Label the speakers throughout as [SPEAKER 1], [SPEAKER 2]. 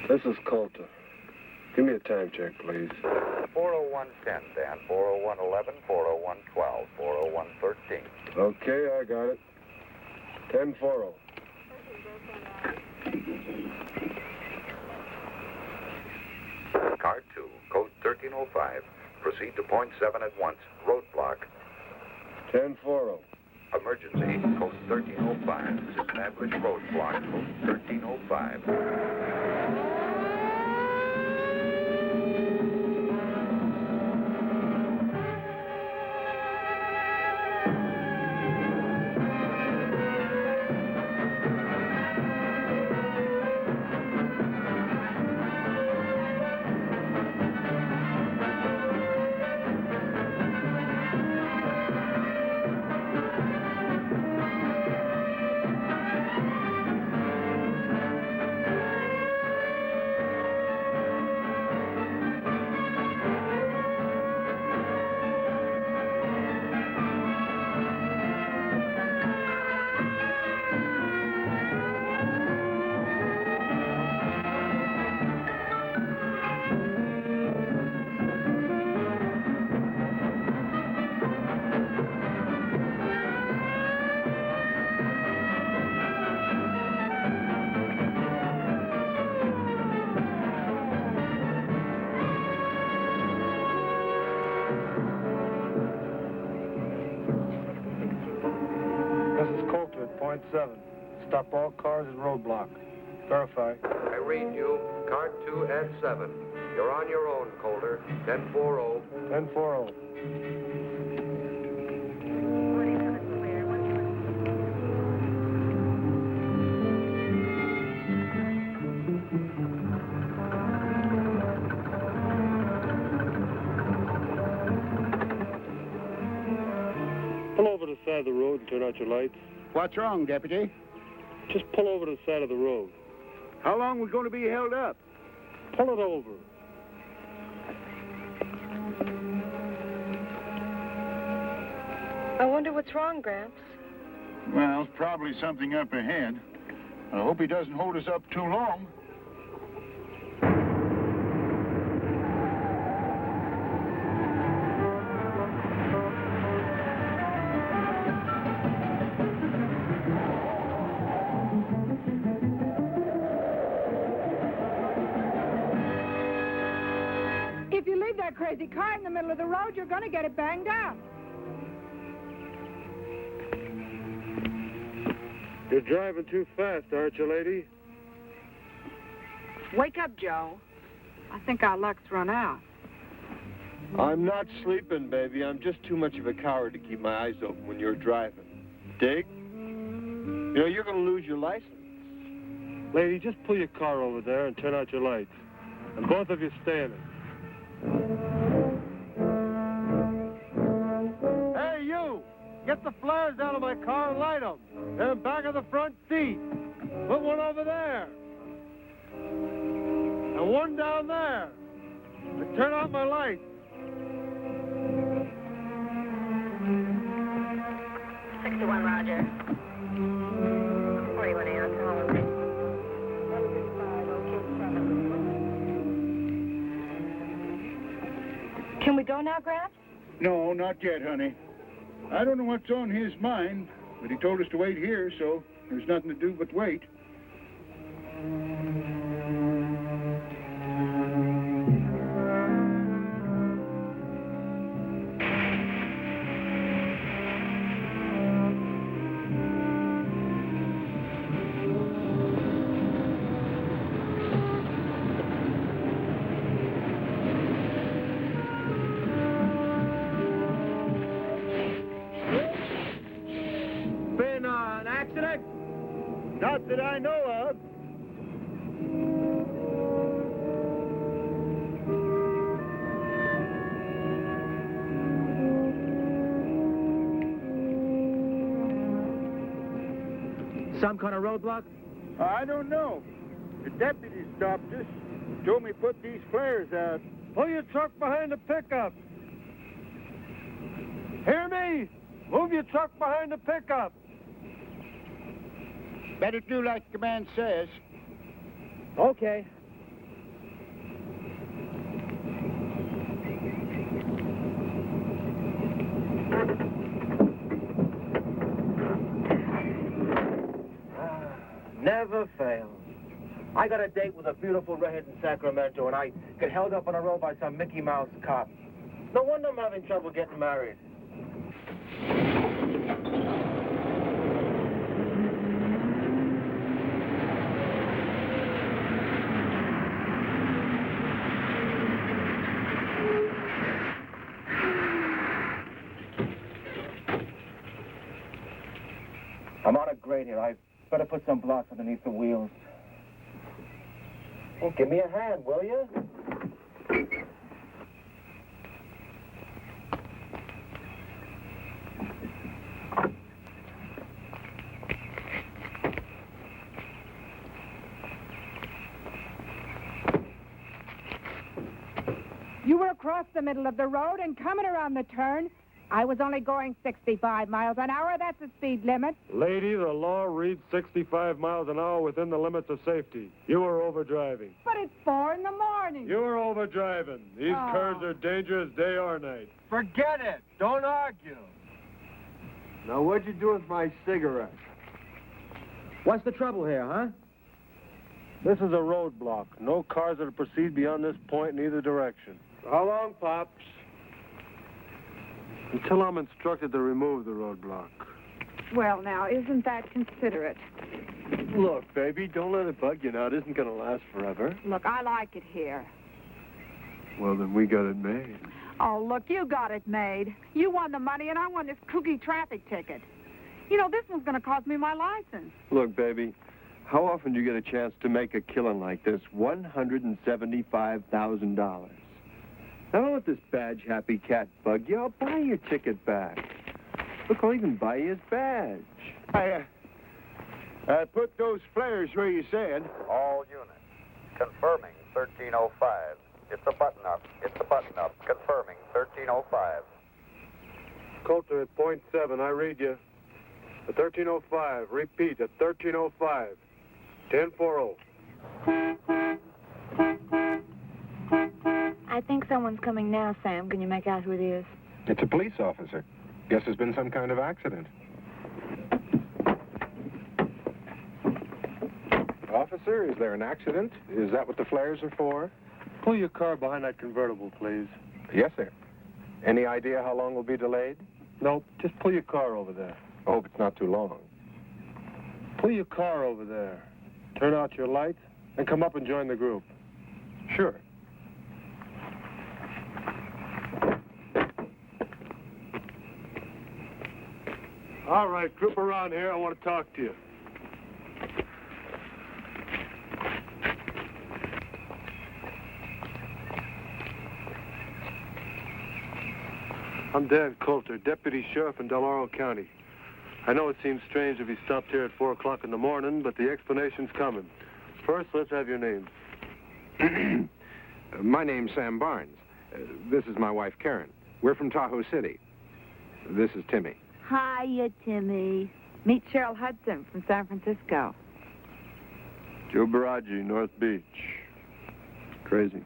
[SPEAKER 1] This is Coulter. Give me a time check, please.
[SPEAKER 2] 40110, Dan. 40111, 40112, 40113.
[SPEAKER 1] Okay, I got it. 10-4.
[SPEAKER 2] Car 2, code 1305. Proceed to point 7 at once. Roadblock.
[SPEAKER 1] 10-4.
[SPEAKER 2] Emergency, code 1305. Establish roadblock, code 1305.
[SPEAKER 1] Point 7. Stop all cars and roadblock. Verify.
[SPEAKER 2] I read you. Car 2 at 7. You're on your own, Coulter. 10-4.
[SPEAKER 1] 10-4. Pull over to the side of the road and turn out your lights.
[SPEAKER 3] What's wrong, Deputy?
[SPEAKER 1] Just pull over to the side of the road.
[SPEAKER 3] How long we going to be held up?
[SPEAKER 1] Pull it over.
[SPEAKER 4] I wonder what's wrong, Gramps.
[SPEAKER 3] Well, probably something up ahead. I hope he doesn't hold us up too long.
[SPEAKER 5] If you leave that crazy car in the middle of the road, you're going to get it banged up.
[SPEAKER 1] You're driving too fast, aren't you, lady?
[SPEAKER 5] Wake up, Joe. I think our luck's run out.
[SPEAKER 1] I'm not sleeping, baby. I'm just too much of a coward to keep my eyes open when you're driving. Dig? You know, you're going to lose your license. Lady, just pull your car over there and turn out your lights. And both of you stay in it. Hey, you! Get the flares out of my car and light them. They're in back of the front seat. Put one over there. And one down there. And turn out my lights.
[SPEAKER 4] Roger. 41 A on Holland. Can we go now, Gramps?
[SPEAKER 3] No, not yet, honey. I don't know what's on his mind, but he told us to wait here, so there's nothing to do but wait. Not that I know of.
[SPEAKER 6] Some kind of roadblock?
[SPEAKER 3] I don't know. The deputy stopped us. Told me put these flares out.
[SPEAKER 1] Pull your truck behind the pickup. Hear me? Move your truck behind the pickup.
[SPEAKER 3] Better do like the man says.
[SPEAKER 6] Okay. Never fails. I got a date with a beautiful redhead in Sacramento, and I get held up on a road by some Mickey Mouse cop. No wonder I'm having trouble getting married. I'm on a grade here. I better put some blocks underneath the wheels. Oh, give me a hand, will you?
[SPEAKER 5] You were across the middle of the road and coming around the turn. I was only going 65 miles an hour. That's the speed limit.
[SPEAKER 1] Lady, the law reads 65 miles an hour within the limits of safety. You were overdriving.
[SPEAKER 5] But it's 4 in the morning.
[SPEAKER 1] You were overdriving. These
[SPEAKER 5] Oh.
[SPEAKER 1] curves are dangerous day or night. Forget it. Don't argue. Now, what'd you do with my cigarette?
[SPEAKER 6] What's the trouble here, huh?
[SPEAKER 1] This is a roadblock. No cars that proceed beyond this point in either direction. How long, Pops? Until I'm instructed to remove the roadblock.
[SPEAKER 5] Well, now, isn't that considerate?
[SPEAKER 1] Look, baby, don't let it bug you now. It isn't going to last forever.
[SPEAKER 5] Look, I like it here.
[SPEAKER 1] Well, then we got it made.
[SPEAKER 5] Oh, look, you got it made. You won the money, and I won this kooky traffic ticket. You know, this one's going to cost me my license.
[SPEAKER 1] Look, baby, how often do you get a chance to make a killing like this? $175,000. Now, don't let this badge-happy cat bug you. I'll buy your ticket back. Look, I'll even buy you his badge.
[SPEAKER 3] I put those flares where you said.
[SPEAKER 2] All units. Confirming 1305. It's a button-up. It's a button-up. Confirming 1305.
[SPEAKER 1] Coulter at .7, I read you. At 1305, repeat, at 1305. 1040.
[SPEAKER 4] I think someone's coming now, Sam. Can you make out who it is?
[SPEAKER 7] It's a police officer. Guess there's been some kind of accident. Officer, is there an accident? Is that what the flares are for?
[SPEAKER 1] Pull your car behind that convertible, please.
[SPEAKER 7] Yes, sir. Any idea how long we'll be delayed?
[SPEAKER 1] Nope, just pull your car over there.
[SPEAKER 7] I hope it's not too long.
[SPEAKER 1] Pull your car over there. Turn out your lights and come up and join the group.
[SPEAKER 7] Sure.
[SPEAKER 1] All right, group around here. I want to talk to you. I'm Dan Coulter, Deputy Sheriff in Del Oro County. I know it seems strange if you stopped here at 4 o'clock in the morning, but the explanation's coming. First, let's have your names.
[SPEAKER 7] My name's Sam Barnes. This is my wife, Karen. We're from Tahoe City. This is Timmy.
[SPEAKER 4] Hiya, Timmy.
[SPEAKER 5] Meet Cheryl Hudson from San Francisco.
[SPEAKER 1] Joe Baraji, North Beach. Crazy.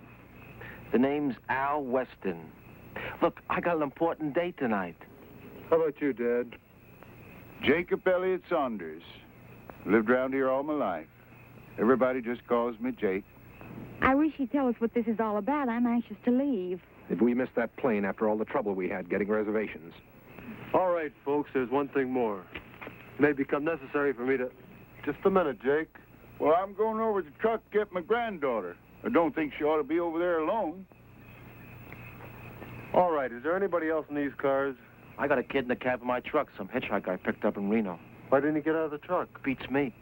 [SPEAKER 6] The name's Al Weston. Look, I got an important date tonight.
[SPEAKER 1] How about you, Dad?
[SPEAKER 3] Jacob Elliott Saunders. Lived around here all my life. Everybody just calls me Jake.
[SPEAKER 4] I wish you'd tell us what this is all about. I'm anxious to leave.
[SPEAKER 7] Did we miss that plane after all the trouble we had getting reservations?
[SPEAKER 1] All right, folks, there's one thing more. It may become necessary for me to... Just a minute, Jake.
[SPEAKER 3] Well, I'm going over to the truck to get my granddaughter. I don't think she ought to be over there alone.
[SPEAKER 1] All right, is there anybody else in these cars?
[SPEAKER 6] I got a kid in the cab of my truck, some hitchhiker I picked up in Reno.
[SPEAKER 1] Why didn't he get out of the truck?
[SPEAKER 6] Beats me.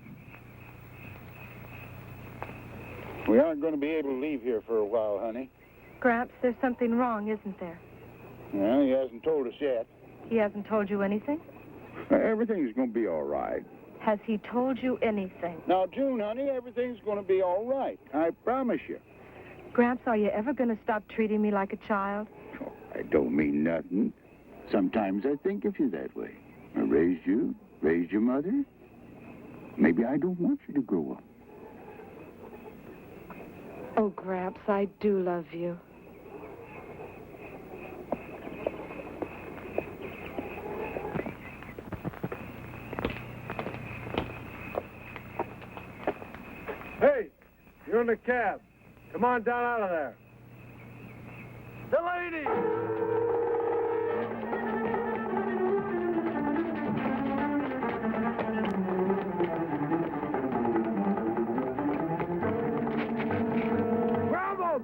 [SPEAKER 3] We aren't going to be able to leave here for a while, honey.
[SPEAKER 4] Gramps, there's something wrong, isn't there?
[SPEAKER 3] Well, he hasn't told us yet.
[SPEAKER 4] He hasn't told you anything?
[SPEAKER 3] Everything's going to be all right.
[SPEAKER 4] Has he told you anything?
[SPEAKER 3] Now, June, honey, everything's going to be all right. I promise you.
[SPEAKER 4] Gramps, are you ever going to stop treating me like a child?
[SPEAKER 3] Oh, I don't mean nothing. Sometimes I think of you that way. I raised you, raised your mother. Maybe I don't want you to grow up.
[SPEAKER 4] Oh, Gramps, I do love you.
[SPEAKER 1] Hey, you're in the cab. Come on down out of there. Delaney! Grab him!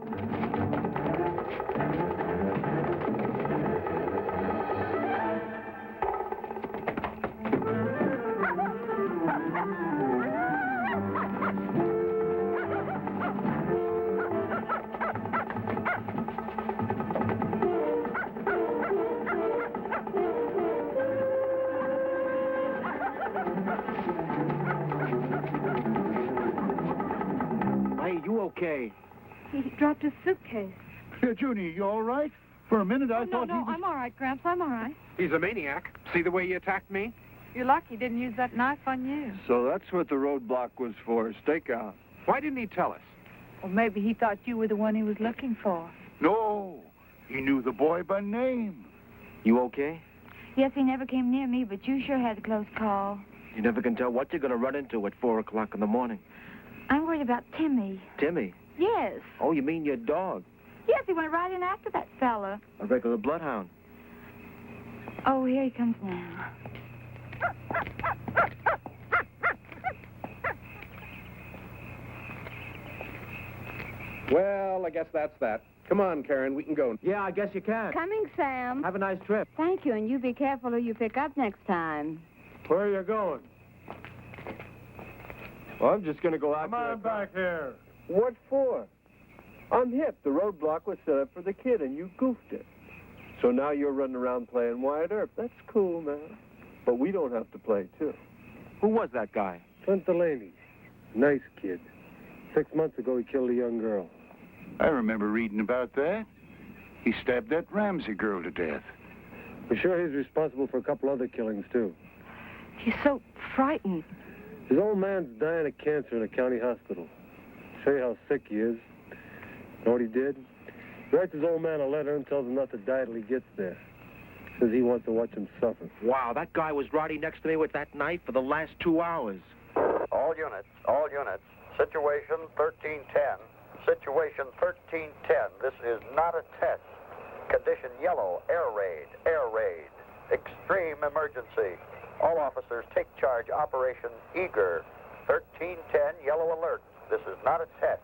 [SPEAKER 6] Hey, you okay?
[SPEAKER 4] He dropped his suitcase.
[SPEAKER 3] Junie, you all right? For a minute, I thought he was...
[SPEAKER 4] I'm all right, Gramps. I'm all right.
[SPEAKER 7] He's a maniac. See the way he attacked me?
[SPEAKER 4] You're lucky he didn't use that knife on you.
[SPEAKER 1] So that's what the roadblock was for, stakeout.
[SPEAKER 7] Why didn't he tell us?
[SPEAKER 4] Or maybe he thought you were the one he was looking for.
[SPEAKER 3] No, he knew the boy by name.
[SPEAKER 6] You okay?
[SPEAKER 4] Yes, he never came near me, but you sure had a close call.
[SPEAKER 6] You never can tell what you're going to run into at 4 o'clock in the morning.
[SPEAKER 4] I'm worried about Timmy.
[SPEAKER 6] Timmy?
[SPEAKER 4] Yes.
[SPEAKER 6] Oh, you mean your dog?
[SPEAKER 4] Yes, he went right in after that fella.
[SPEAKER 6] A regular bloodhound.
[SPEAKER 4] Oh, here he comes now.
[SPEAKER 7] Well, I guess that's that. Come on, Karen, we can go.
[SPEAKER 6] Yeah, I guess you can.
[SPEAKER 5] Coming, Sam.
[SPEAKER 6] Have a nice trip.
[SPEAKER 5] Thank you, and you be careful who you pick up next time.
[SPEAKER 1] Where are you going? Well, I'm just going to go out there. Come on back here. What for? I'm hip. The roadblock was set up for the kid, and you goofed it. So now you're running around playing Wyatt Earp. That's cool, man. But we don't have to play, too.
[SPEAKER 6] Who was that guy?
[SPEAKER 1] Clint Delaney. Nice kid. 6 months ago, he killed a young girl.
[SPEAKER 3] I remember reading about that. He stabbed that Ramsey girl to death.
[SPEAKER 1] We're sure he's responsible for a couple other killings, too.
[SPEAKER 4] He's so frightened.
[SPEAKER 1] His old man's dying of cancer in a county hospital. Show you how sick he is. Know what he did? He writes his old man a letter and tells him not to die till he gets there. Says he wants to watch him suffer.
[SPEAKER 6] Wow, that guy was riding next to me with that knife for the last 2 hours.
[SPEAKER 2] All units. Situation 1310. Situation 1310. This is not a test. Condition yellow. Air raid. Extreme emergency. All officers take charge. Operation Eager. 1310. Yellow alert. This is not a test.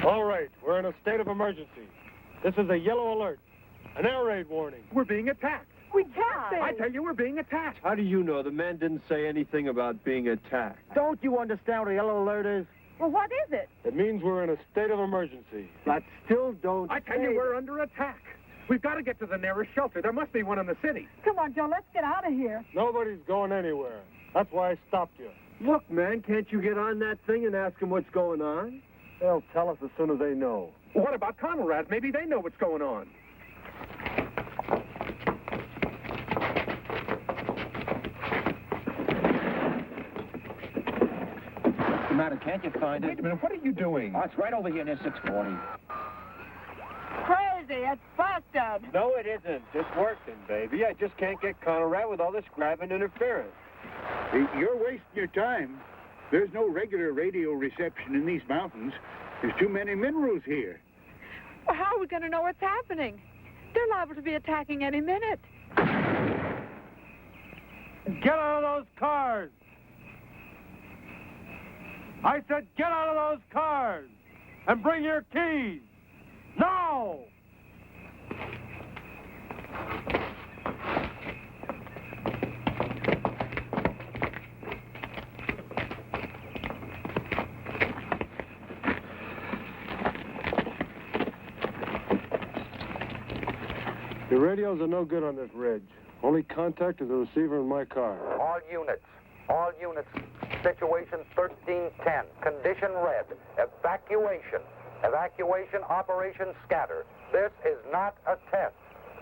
[SPEAKER 1] All right, we're in a state of emergency. This is a yellow alert. An air raid warning.
[SPEAKER 7] We're being attacked.
[SPEAKER 5] We can't
[SPEAKER 7] I tell you, we're being attacked.
[SPEAKER 1] How do you know? The man didn't say anything about being attacked.
[SPEAKER 6] Don't you understand what a yellow alert is?
[SPEAKER 5] Well, what is it?
[SPEAKER 1] It means we're in a state of emergency.
[SPEAKER 6] But still don't
[SPEAKER 7] I tell you, we're under attack. We've got to get to the nearest shelter. There must be one in the city.
[SPEAKER 5] Come on, Joe, let's get out of here.
[SPEAKER 1] Nobody's going anywhere. That's why I stopped you. Look, man, can't you get on that thing and ask them what's going on? They'll tell us as soon as they know.
[SPEAKER 7] What about Conrad? Maybe they know what's going on.
[SPEAKER 8] What's the matter? Can't you find it?
[SPEAKER 7] Wait a minute, what are you doing?
[SPEAKER 8] Oh, it's right over here near 640.
[SPEAKER 5] Crazy, it's busted.
[SPEAKER 1] No, it isn't. It's working, baby. I just can't get Conrad with all this grabbing interference.
[SPEAKER 3] You're wasting your time. There's no regular radio reception in these mountains. There's too many minerals here.
[SPEAKER 4] Well, how are we going to know what's happening? They're liable to be attacking any minute.
[SPEAKER 1] Get out of those cars! I said get out of those cars! And bring your keys! Now! The radios are no good on this ridge. Only contact is the receiver in my car.
[SPEAKER 2] All units. Situation 1310. Condition red. Evacuation. Operation Scatter. This is not a test.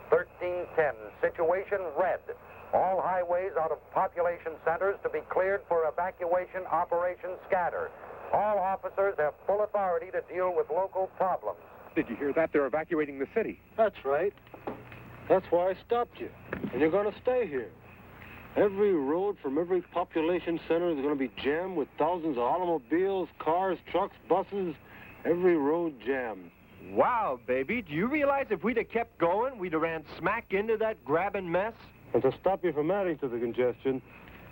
[SPEAKER 2] 1310, situation red. All highways out of population centers to be cleared for evacuation Operation Scatter. All officers have full authority to deal with local problems.
[SPEAKER 7] Did you hear that? They're evacuating the city.
[SPEAKER 1] That's right. That's why I stopped you. And you're going to stay here. Every road from every population center is going to be jammed with thousands of automobiles, cars, trucks, buses. Every road jammed.
[SPEAKER 9] Wow, baby, do you realize if we'd have kept going, we'd have ran smack into that grabbing mess?
[SPEAKER 1] And to stop you from adding to the congestion,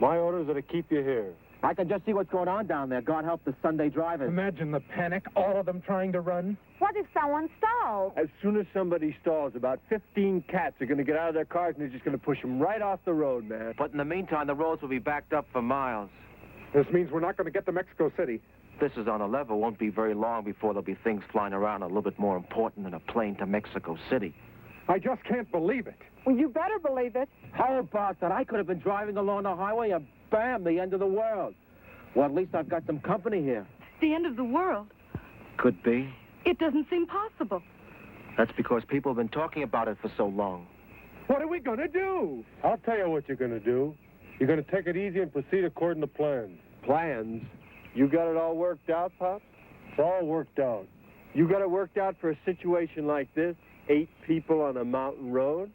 [SPEAKER 1] my orders are to keep you here.
[SPEAKER 8] I can just see what's going on down there. God help the Sunday drivers.
[SPEAKER 6] Imagine the panic, all of them trying to run.
[SPEAKER 5] What if someone stalls?
[SPEAKER 1] As soon as somebody stalls, about 15 cats are going to get out of their cars and they're just going to push them right off the road, man.
[SPEAKER 8] But in the meantime, the roads will be backed up for miles.
[SPEAKER 7] This means we're not going to get to Mexico City.
[SPEAKER 8] This is on a level. Won't be very long before there'll be things flying around a little bit more important than a plane to Mexico City.
[SPEAKER 7] I just can't believe it.
[SPEAKER 5] Well, you better believe it.
[SPEAKER 8] How about that? I could have been driving along the highway and bam, the end of the world. Well, at least I've got some company here.
[SPEAKER 4] The end of the world?
[SPEAKER 8] Could be.
[SPEAKER 4] It doesn't seem possible.
[SPEAKER 8] That's because people have been talking about it for so long.
[SPEAKER 7] What are we going to do?
[SPEAKER 1] I'll tell you what you're going to do. You're going to take it easy and proceed according to plans. Plans? You got it all worked out, Pop? It's all worked out. You got it worked out for a situation like this? 8 people on a mountain road?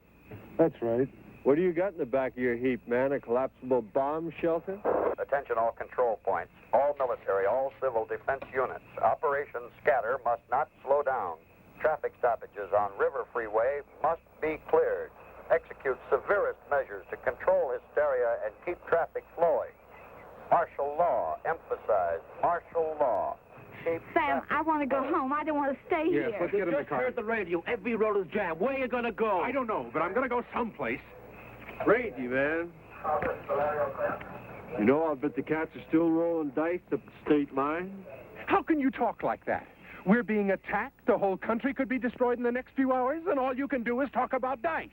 [SPEAKER 1] That's right. What do you got in the back of your heap, man? A collapsible bomb shelter?
[SPEAKER 2] Attention all control points, all military, all civil defense units. Operation Scatter must not slow down. Traffic stoppages on River Freeway must be cleared. Execute severest measures to control hysteria and keep traffic flowing. Martial law, emphasize martial law. Keep
[SPEAKER 4] Sam,
[SPEAKER 2] traffic
[SPEAKER 4] I want to go
[SPEAKER 2] flowing.
[SPEAKER 4] home. I don't want to stay
[SPEAKER 7] Yes,
[SPEAKER 4] here.
[SPEAKER 7] let's get in the
[SPEAKER 8] Just
[SPEAKER 7] car.
[SPEAKER 8] heard the radio. Every road is jammed. Where are you going to go?
[SPEAKER 7] I don't know, but I'm going to go someplace.
[SPEAKER 1] Crazy, man. You know, I'll bet the cats are still rolling dice up the state line.
[SPEAKER 7] How can you talk like that? We're being attacked. The whole country could be destroyed in the next few hours, and all you can do is talk about dice.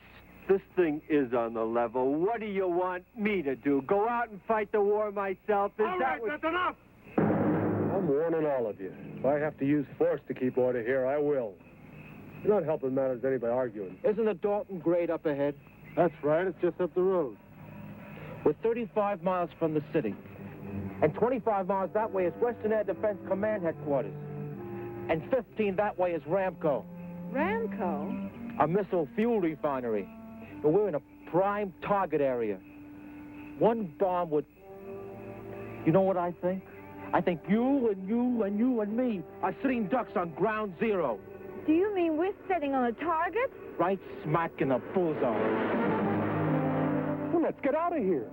[SPEAKER 1] This thing is on the level. What do you want me to do? Go out and fight the war myself?
[SPEAKER 7] All right, that's enough.
[SPEAKER 1] I'm warning all of you. If I have to use force to keep order here, I will. You're not helping matters any by arguing.
[SPEAKER 8] Isn't the Dalton grade up ahead?
[SPEAKER 1] That's right. It's just up the road.
[SPEAKER 8] We're 35 miles from the city. And 25 miles that way is Western Air Defense Command Headquarters. And 15 that way is Ramco,
[SPEAKER 4] Ramco?
[SPEAKER 8] a missile fuel refinery. But we're in a prime target area. One bomb would... You know what I think? I think you and you and you and me are sitting ducks on ground zero.
[SPEAKER 4] Do you mean we're sitting on a target?
[SPEAKER 8] Right smack in the bullseye.
[SPEAKER 7] Well, let's get out of here.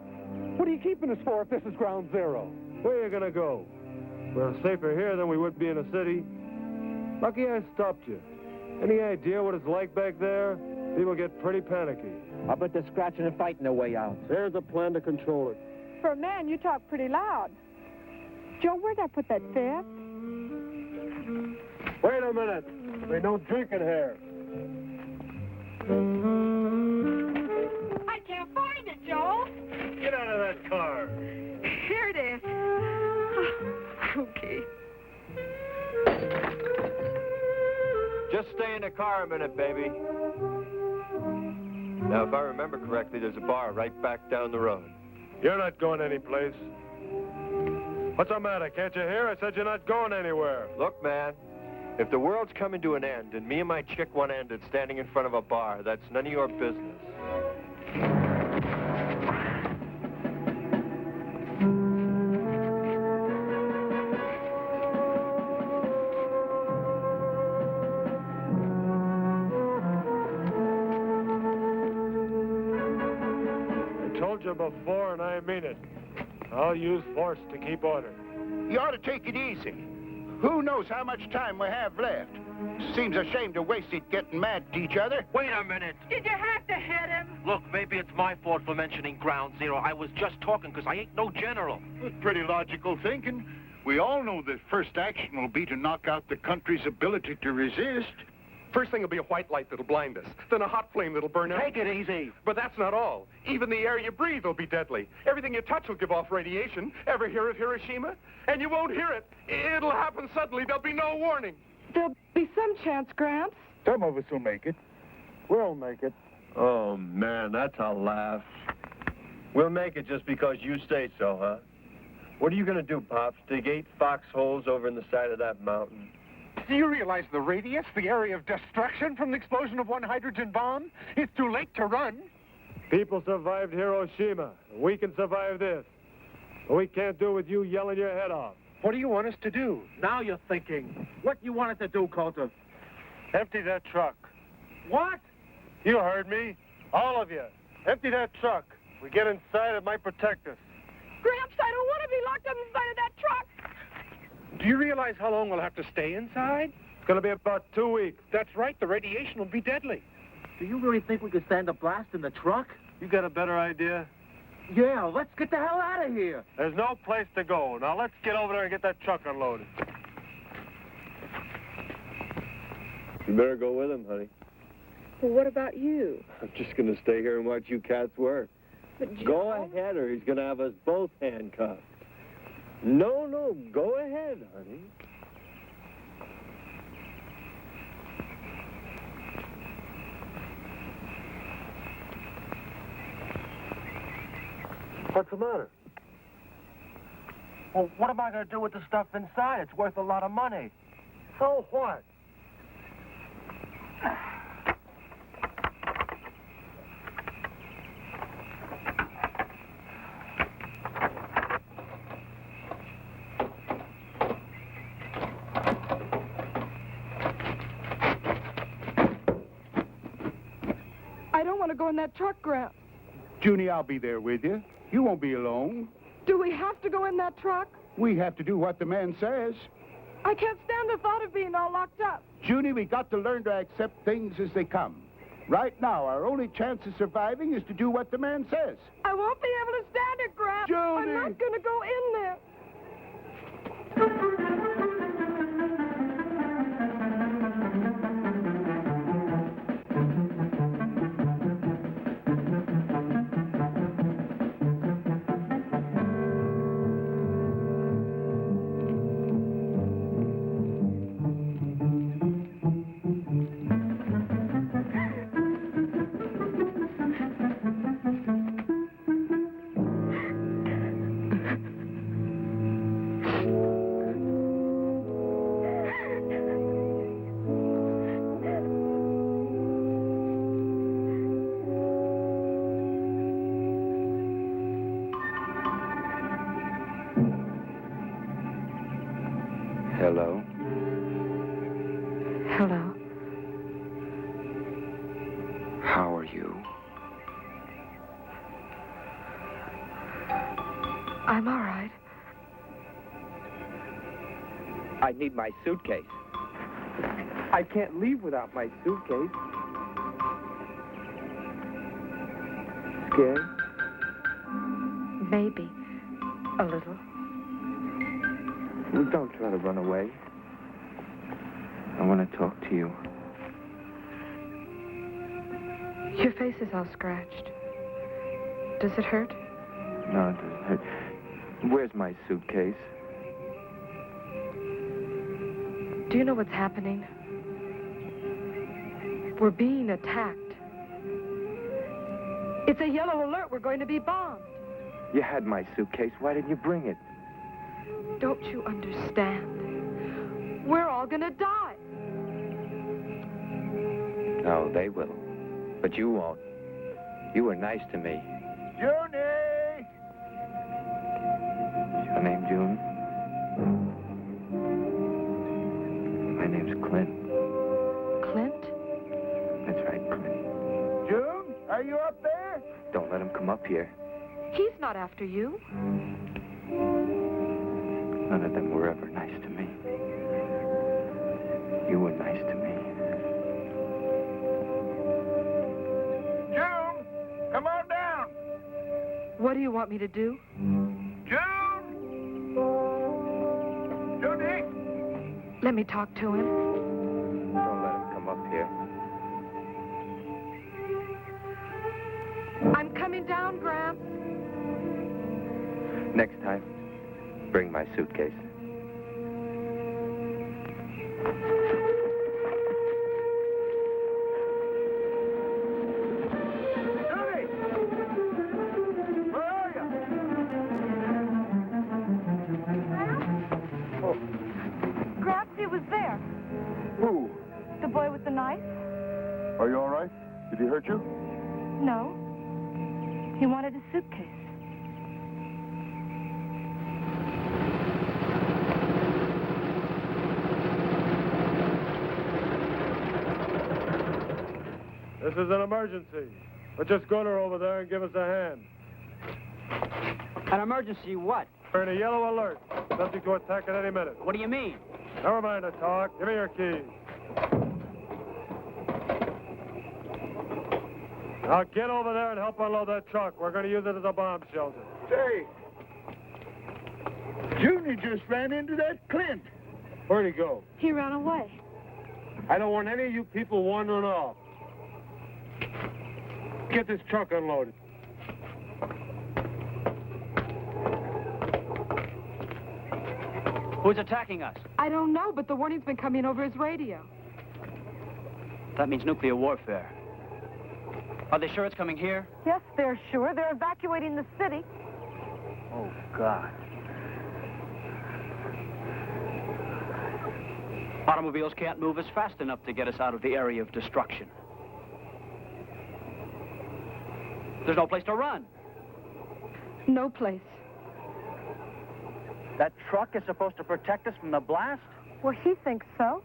[SPEAKER 7] What are you keeping us for if this is ground zero?
[SPEAKER 1] Where are you going to go? We're safer here than we would be in a city. Lucky I stopped you. Any idea what it's like back there? People get pretty panicky.
[SPEAKER 8] I bet they're scratching and fighting their way out.
[SPEAKER 1] There's a plan to control it.
[SPEAKER 5] For a man, you talk pretty loud. Joe, where'd I put that fifth?
[SPEAKER 1] Wait a minute. They don't drink in here.
[SPEAKER 4] I can't find it, Joe.
[SPEAKER 1] Get out of that car.
[SPEAKER 4] Here it is. Okay.
[SPEAKER 9] Just stay in the car a minute, baby. Now, if I remember correctly, there's a bar right back down the road.
[SPEAKER 1] You're not going anyplace. What's the matter? Can't you hear? I said you're not going anywhere.
[SPEAKER 9] Look, man, if the world's coming to an end and me and my chick want ended standing in front of a bar, that's none of your business.
[SPEAKER 1] I told you before, and I mean it. I'll use force to keep order.
[SPEAKER 3] You ought to take it easy. Who knows how much time we have left? Seems a shame to waste it getting mad at each other.
[SPEAKER 8] Wait a minute.
[SPEAKER 4] Did you have to hit him?
[SPEAKER 8] Look, maybe it's my fault for mentioning ground zero. I was just talking because I ain't no general.
[SPEAKER 3] Pretty logical thinking. We all know that first action will be to knock out the country's ability to resist.
[SPEAKER 7] First thing will be a white light that'll blind us, then a hot flame that'll burn out.
[SPEAKER 8] Take it easy.
[SPEAKER 7] But that's not all. Even the air you breathe will be deadly. Everything you touch will give off radiation. Ever hear of Hiroshima? And you won't hear it. It'll happen suddenly. There'll be no warning.
[SPEAKER 4] There'll be some chance, Gramps.
[SPEAKER 3] Some of us will make it.
[SPEAKER 1] We'll make it.
[SPEAKER 9] Oh, man, that's a laugh. We'll make it just because you say so, huh? What are you going to do, Pops? Dig 8 foxholes over in the side of that mountain?
[SPEAKER 7] Do you realize the radius, the area of destruction from the explosion of one hydrogen bomb? It's too late to run.
[SPEAKER 1] People survived Hiroshima. We can survive this. But we can't do it with you yelling your head off.
[SPEAKER 7] What do you want us to do?
[SPEAKER 8] Now you're thinking. What you wanted to do, Coulter?
[SPEAKER 1] Empty that truck.
[SPEAKER 8] What?
[SPEAKER 1] You heard me. All of you. Empty that truck. We get inside, it might protect us.
[SPEAKER 4] Gramps, I don't want to be locked up inside of that truck.
[SPEAKER 7] Do you realize how long we'll have to stay inside?
[SPEAKER 1] It's going to be about 2 weeks.
[SPEAKER 7] That's right, the radiation will be deadly.
[SPEAKER 8] Do you really think we could stand a blast in the truck?
[SPEAKER 1] You got a better idea?
[SPEAKER 8] Yeah, let's get the hell out of here.
[SPEAKER 1] There's no place to go. Now let's get over there and get that truck unloaded. You better go with him, honey.
[SPEAKER 4] Well, what about you?
[SPEAKER 9] I'm just going to stay here and watch you cats work.
[SPEAKER 4] But Joe...
[SPEAKER 9] Go ahead, or he's going to have us both handcuffed. No, go ahead, honey.
[SPEAKER 1] What's the matter?
[SPEAKER 8] Well, what am I going to do with the stuff inside? It's worth a lot of money.
[SPEAKER 1] So what?
[SPEAKER 4] I don't want to go in that truck, Gramps.
[SPEAKER 3] Junie, I'll be there with you. You won't be alone.
[SPEAKER 4] Do we have to go in that truck?
[SPEAKER 3] We have to do what the man says.
[SPEAKER 4] I can't stand the thought of being all locked up.
[SPEAKER 3] Junie, we got to learn to accept things as they come. Right now, our only chance of surviving is to do what the man says.
[SPEAKER 4] I won't be able to stand it, Gramps. I'm
[SPEAKER 3] Junie!
[SPEAKER 4] not going to go in there.
[SPEAKER 9] Hello?
[SPEAKER 4] Hello.
[SPEAKER 9] How are you?
[SPEAKER 4] I'm all right.
[SPEAKER 10] I need my suitcase. I can't leave without my suitcase. Scared?
[SPEAKER 4] Maybe. A little.
[SPEAKER 10] Well, don't try to run away. I want to talk to you.
[SPEAKER 4] Your face is all scratched. Does it hurt?
[SPEAKER 10] No, it doesn't hurt. Where's my suitcase?
[SPEAKER 4] Do you know what's happening? We're being attacked. It's a yellow alert. We're going to be bombed.
[SPEAKER 10] You had my suitcase. Why didn't you bring it?
[SPEAKER 4] Don't you understand? We're all gonna die.
[SPEAKER 10] No, they will. But you won't. You were nice to me.
[SPEAKER 3] Junie!
[SPEAKER 10] Is your name June? My name's Clint.
[SPEAKER 4] Clint?
[SPEAKER 10] That's right, Clint.
[SPEAKER 3] June, are you up there?
[SPEAKER 10] Don't let him come up here.
[SPEAKER 4] He's not after you.
[SPEAKER 10] None of them were ever nice to me. You were nice to me.
[SPEAKER 3] June, come on down.
[SPEAKER 4] What do you want me to do?
[SPEAKER 3] June! Junie!
[SPEAKER 4] Let me talk to him.
[SPEAKER 10] Don't let him come up here.
[SPEAKER 4] I'm coming down, Gramps.
[SPEAKER 10] Next time, bring my suitcase.
[SPEAKER 11] boy with the knife?
[SPEAKER 1] Are you all right? Did he hurt you?
[SPEAKER 11] No. He wanted a suitcase.
[SPEAKER 9] This is an emergency. But just go to her over there and give us a hand.
[SPEAKER 12] An emergency what?
[SPEAKER 9] We're in a yellow alert. Subject to attack at any minute.
[SPEAKER 12] What do you mean?
[SPEAKER 9] Never mind the talk. Give me your keys. Now get over there and help unload that truck. We're going to use it as a bomb shelter.
[SPEAKER 3] Say, Junior just ran into that Clint.
[SPEAKER 9] Where'd he go?
[SPEAKER 11] He ran away.
[SPEAKER 9] I don't want any of you people wandering off. Get this truck unloaded.
[SPEAKER 12] Who's attacking us?
[SPEAKER 4] I don't know, but the warning's been coming over his radio.
[SPEAKER 12] That means nuclear warfare. Are they sure it's coming here?
[SPEAKER 11] Yes, they're sure. They're evacuating the city.
[SPEAKER 12] Oh, God. Automobiles can't move us fast enough to get us out of the area of destruction. There's no place to run.
[SPEAKER 4] No place.
[SPEAKER 12] That truck is supposed to protect us from the blast?
[SPEAKER 11] Well, he thinks so.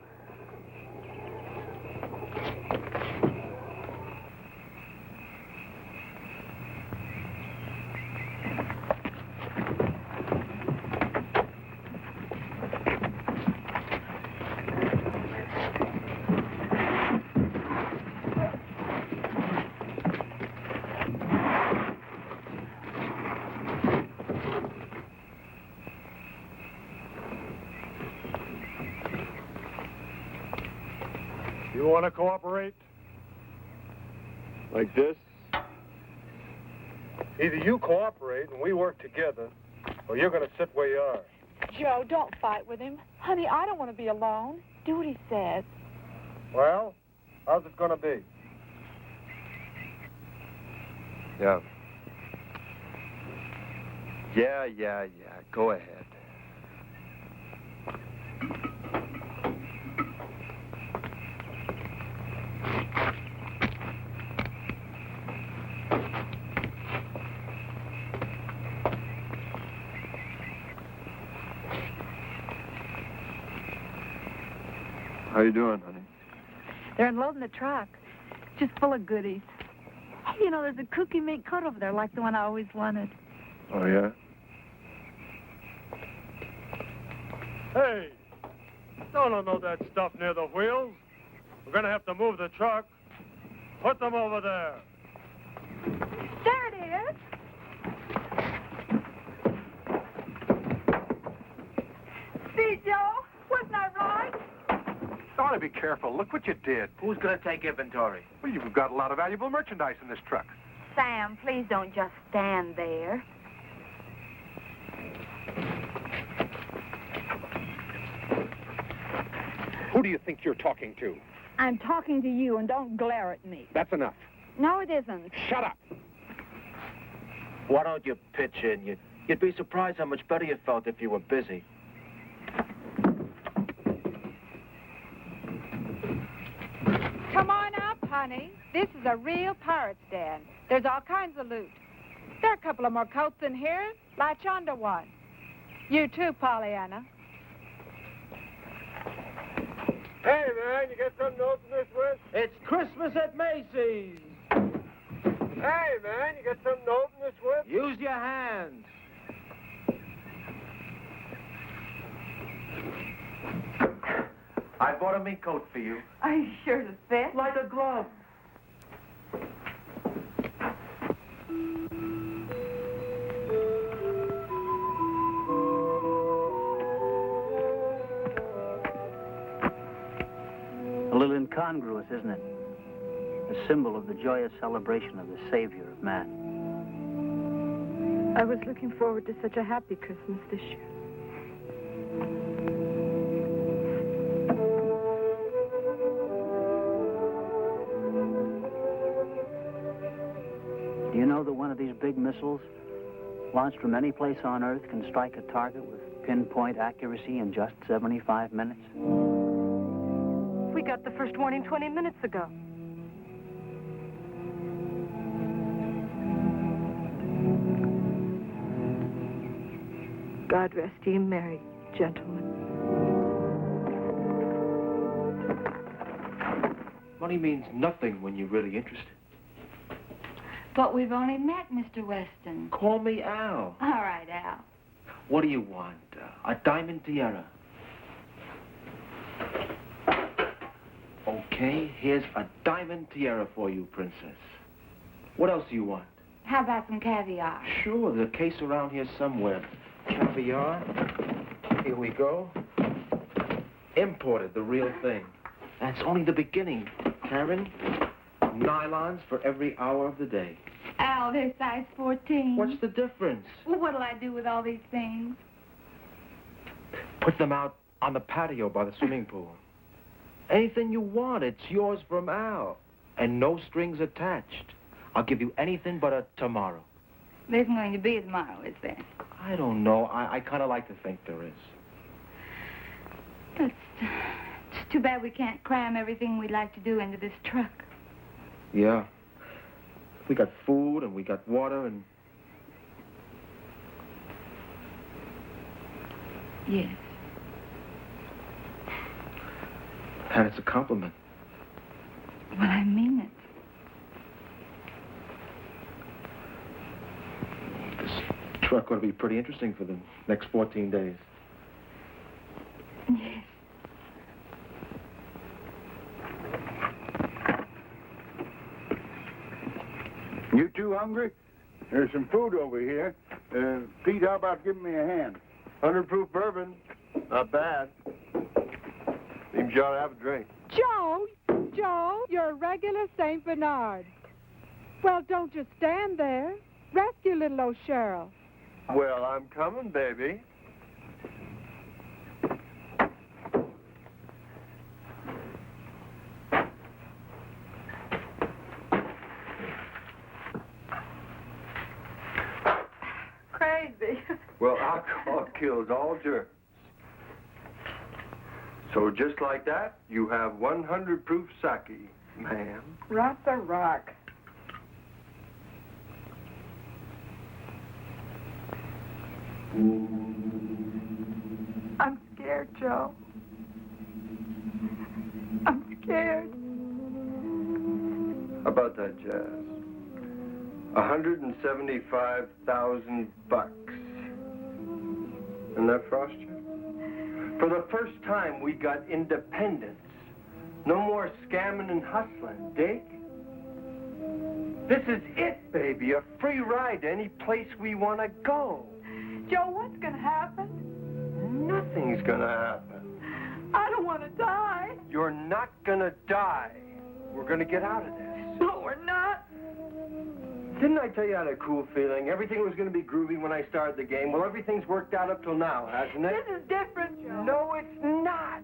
[SPEAKER 9] You want to cooperate?
[SPEAKER 1] Like this?
[SPEAKER 9] Either you cooperate and we work together, or you're going to sit where you are.
[SPEAKER 4] Joe, don't fight with him. Honey, I don't want to be alone. Do what he says.
[SPEAKER 9] Well, how's it going to be?
[SPEAKER 1] Yeah. Yeah. Go ahead. How you doing, honey?
[SPEAKER 11] They're unloading the truck. Just full of goodies. Hey, you know, there's a kooky mink coat over there like the one I always wanted.
[SPEAKER 1] Oh, yeah?
[SPEAKER 9] Hey, don't unload that stuff near the wheels. We're going to have to move the truck. Put them over there.
[SPEAKER 11] There it is. See, Joe? Wasn't I right?
[SPEAKER 7] Ought to be careful. Look what you did.
[SPEAKER 6] Who's going to take inventory?
[SPEAKER 7] Well, you've got a lot of valuable merchandise in this truck.
[SPEAKER 11] Sam, please don't just stand there.
[SPEAKER 7] Who do you think you're talking to?
[SPEAKER 5] I'm talking to you, and don't glare at me.
[SPEAKER 7] That's enough.
[SPEAKER 5] No, it isn't.
[SPEAKER 7] Shut up.
[SPEAKER 6] Why don't you pitch in? You'd be surprised how much better you felt if you were busy.
[SPEAKER 5] Come on up, honey. This is a real pirate's den. There's all kinds of loot. There are a couple of more coats in here. Latch onto one. You too, Pollyanna.
[SPEAKER 9] Hey, man, you got something to open this with?
[SPEAKER 6] It's Christmas at Macy's.
[SPEAKER 9] Hey, man, you got something to open this with?
[SPEAKER 6] Use your hands. I bought a mink coat for you.
[SPEAKER 11] Are you sure to fit?
[SPEAKER 6] Like a glove.
[SPEAKER 12] A little incongruous, isn't it? A symbol of the joyous celebration of the Savior of man.
[SPEAKER 11] I was looking forward to such a happy Christmas this year.
[SPEAKER 12] Do you know that one of these big missiles, launched from any place on Earth, can strike a target with pinpoint accuracy in just 75 minutes?
[SPEAKER 11] We got got the first warning 20 minutes ago. God rest ye merry, gentlemen.
[SPEAKER 8] Money means nothing when you're really interested.
[SPEAKER 13] But we've only met, Mr. Weston.
[SPEAKER 8] Call me Al.
[SPEAKER 13] All right, Al.
[SPEAKER 8] What do you want? A diamond tiara. Okay, here's a diamond tiara for you, princess. What else do you want?
[SPEAKER 13] How about some caviar?
[SPEAKER 8] Sure, there's a case around here somewhere. Caviar. Here we go. Imported, the real thing. That's only the beginning, Karen. Nylons for every hour of the day.
[SPEAKER 13] Al, they're size 14.
[SPEAKER 8] What's the difference?
[SPEAKER 13] Well, what'll I do with all these things?
[SPEAKER 8] Put them out on the patio by the swimming pool. Anything you want, it's yours from Al. And no strings attached. I'll give you anything but a tomorrow.
[SPEAKER 13] There isn't going to be a tomorrow, is there?
[SPEAKER 8] I don't know. I kind of like to think there is.
[SPEAKER 13] It's too bad we can't cram everything we'd like to do into this truck.
[SPEAKER 8] Yeah. We got food and we got water and...
[SPEAKER 13] Yes.
[SPEAKER 8] And it's a compliment.
[SPEAKER 13] Well, I mean it.
[SPEAKER 8] This truck ought to be pretty interesting for the next 14 days.
[SPEAKER 13] Yes.
[SPEAKER 3] You two hungry? There's some food over here. Pete, how about giving me a hand?
[SPEAKER 9] 100 proof bourbon. Not bad. Seems you ought to have a drink.
[SPEAKER 5] Joe, you're a regular St. Bernard. Well, don't just stand there. Rescue little old Cheryl.
[SPEAKER 9] Well, I'm coming, baby.
[SPEAKER 11] Crazy.
[SPEAKER 9] Well, alcohol kills all germs. So just like that, you have 100 proof sake, ma'am.
[SPEAKER 5] Rock's a rock. I'm scared, Joe. I'm scared.
[SPEAKER 9] How about that, Jazz? 175,000 bucks. Isn't that frost you? For the first time, we got independence. No more scamming and hustling, dig? This is it, baby. A free ride to any place we want to go.
[SPEAKER 5] Joe, what's gonna happen?
[SPEAKER 9] Nothing's gonna happen.
[SPEAKER 5] I don't want to die.
[SPEAKER 9] You're not gonna die. We're gonna get out of this.
[SPEAKER 5] No, we're not.
[SPEAKER 9] Didn't I tell you I had a cool feeling? Everything was going to be groovy when I started the game. Well, everything's worked out up till now, hasn't it?
[SPEAKER 5] This is different, Joe.
[SPEAKER 9] No, it's not.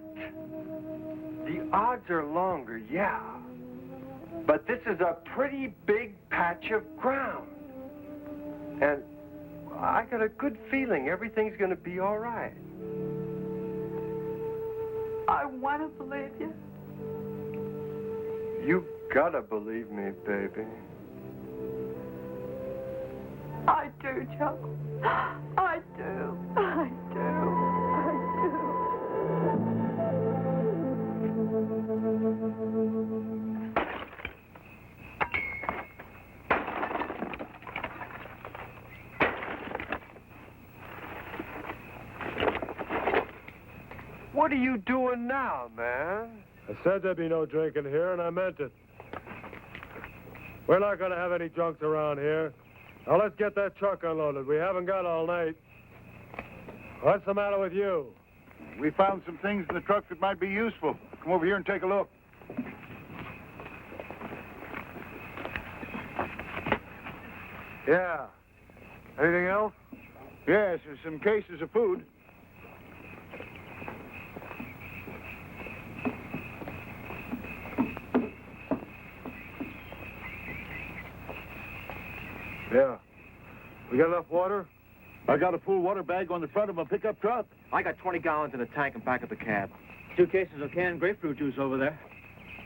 [SPEAKER 9] The odds are longer, yeah. But this is a pretty big patch of ground. And I got a good feeling everything's going to be all right.
[SPEAKER 5] I want to believe you.
[SPEAKER 9] You gotta believe me, baby.
[SPEAKER 5] I do, Joe. I do. I do.
[SPEAKER 9] What are you doing now, man?
[SPEAKER 1] I said there'd be no drinking here, and I meant it. We're not going to have any drunks around here. Now, let's get that truck unloaded. We haven't got all night. What's the matter with you?
[SPEAKER 3] We found some things in the truck that might be useful. Come over here and take a look.
[SPEAKER 1] Yeah. Anything else?
[SPEAKER 3] Yes, there's some cases of food.
[SPEAKER 1] Yeah. We got enough water?
[SPEAKER 3] I got a full water bag on the front of a pickup truck.
[SPEAKER 8] I got 20 gallons in the tank and back of the cab.
[SPEAKER 12] 2 cases of canned grapefruit juice over there.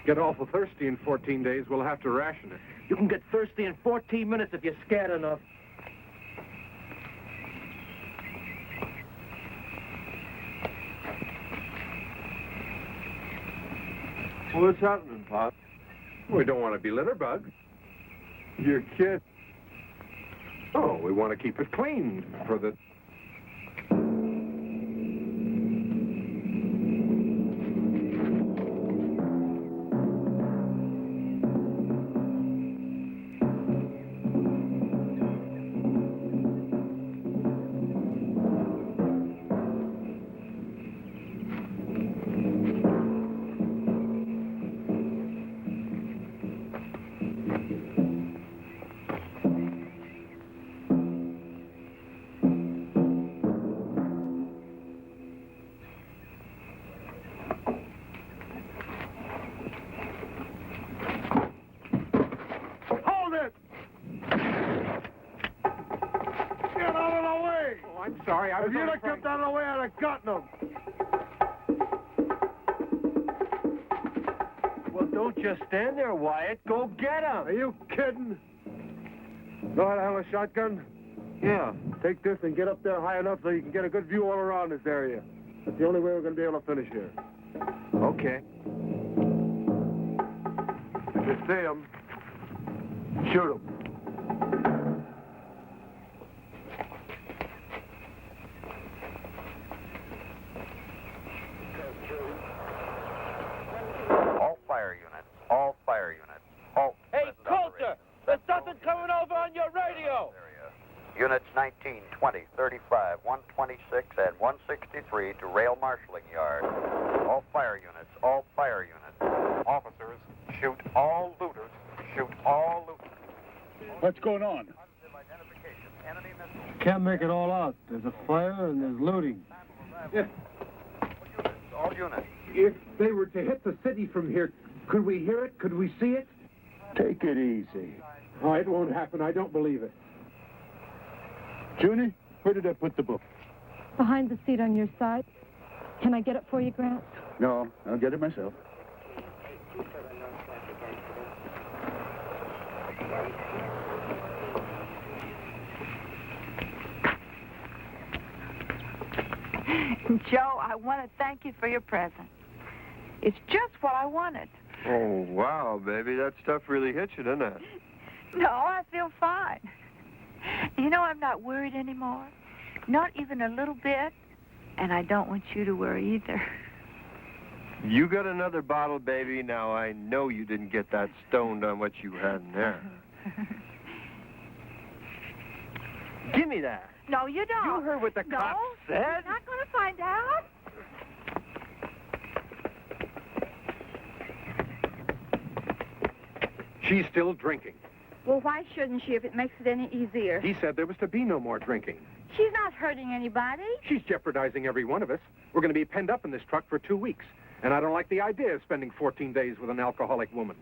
[SPEAKER 7] get awful thirsty in 14 days, we'll have to ration it.
[SPEAKER 8] You can get thirsty in 14 minutes if you're scared enough.
[SPEAKER 9] What's happening, Pop?
[SPEAKER 7] We don't want to be litter bugs.
[SPEAKER 9] You're kidding.
[SPEAKER 7] Oh, we want to keep it clean for the...
[SPEAKER 3] Hold it! Get out of the way!
[SPEAKER 7] Oh, I'm sorry. I was
[SPEAKER 3] If you'd
[SPEAKER 7] only
[SPEAKER 3] have
[SPEAKER 7] trying-
[SPEAKER 3] kept out of the way, I'd have gotten them.
[SPEAKER 6] Well, don't just stand there, Wyatt. Go get him.
[SPEAKER 3] Are you kidding? Know how to handle a shotgun?
[SPEAKER 6] Yeah.
[SPEAKER 3] Take this and get up there high enough so you can get a good view all around this area. That's the only way we're going to be able to finish here.
[SPEAKER 6] Okay.
[SPEAKER 3] If you see them, shoot them.
[SPEAKER 2] All fire units, all fire units, halt.
[SPEAKER 8] Hey,
[SPEAKER 2] present
[SPEAKER 8] Coulter, there's something coming over on your radio.
[SPEAKER 2] area. Units 19, 20, 35, 126, and 163 to rail marshalling yard. All fire units, all fire units.
[SPEAKER 7] Officers, shoot all looters. Shoot all looters.
[SPEAKER 3] What's going on?
[SPEAKER 2] Positive identification, enemy missile.
[SPEAKER 3] Can't make it all out. There's a fire and there's looting.
[SPEAKER 2] All units.
[SPEAKER 14] If they were to hit the city from here, could we hear it? Could we see it?
[SPEAKER 3] Take it easy.
[SPEAKER 14] Oh, it won't happen. I don't believe it.
[SPEAKER 3] Junie, where did I put the book?
[SPEAKER 11] Behind the seat on your side. Can I get it for you, Grant?
[SPEAKER 3] No, I'll get it myself.
[SPEAKER 4] Joe, I want to thank you for your present. It's just what I wanted.
[SPEAKER 9] Oh, wow, baby. That stuff really hits you, doesn't it?
[SPEAKER 4] No, I feel fine. You know, I'm not worried anymore. Not even a little bit. And I don't want you to worry either.
[SPEAKER 9] You got another bottle, baby. Now, I know you didn't get that stoned on what you had in there.
[SPEAKER 6] Give me that.
[SPEAKER 4] No, you don't.
[SPEAKER 6] You heard what the
[SPEAKER 4] no,
[SPEAKER 6] cop said?
[SPEAKER 4] You're not going to find out.
[SPEAKER 7] She's still drinking.
[SPEAKER 13] Well, why shouldn't she if it makes it any easier?
[SPEAKER 7] He said there was to be no more drinking.
[SPEAKER 13] She's not hurting anybody.
[SPEAKER 7] She's jeopardizing every one of us. We're going to be penned up in this truck for 2 weeks. And I don't like the idea of spending 14 days with an alcoholic woman.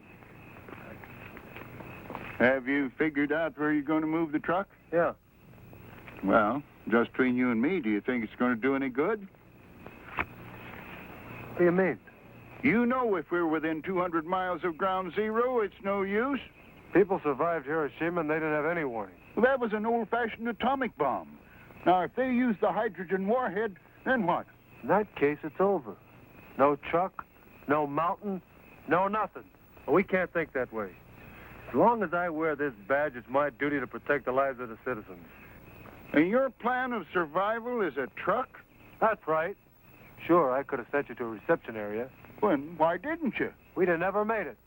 [SPEAKER 3] Have you figured out where you're going to move the truck?
[SPEAKER 6] Yeah.
[SPEAKER 3] Well, just between you and me, do you think it's going to do any good?
[SPEAKER 9] What do you mean?
[SPEAKER 3] You know if we're within 200 miles of ground zero, it's no use.
[SPEAKER 9] People survived Hiroshima and they didn't have any warning.
[SPEAKER 3] Well, that was an old-fashioned atomic bomb. Now, if they use the hydrogen warhead, then what?
[SPEAKER 9] In that case, it's over. No truck, no mountain, no nothing. Well, we can't think that way. As long as I wear this badge, it's my duty to protect the lives of the citizens.
[SPEAKER 3] And your plan of survival is a truck?
[SPEAKER 9] That's right. Sure, I could have sent you to a reception area.
[SPEAKER 3] Then why didn't you?
[SPEAKER 9] We'd have never made it.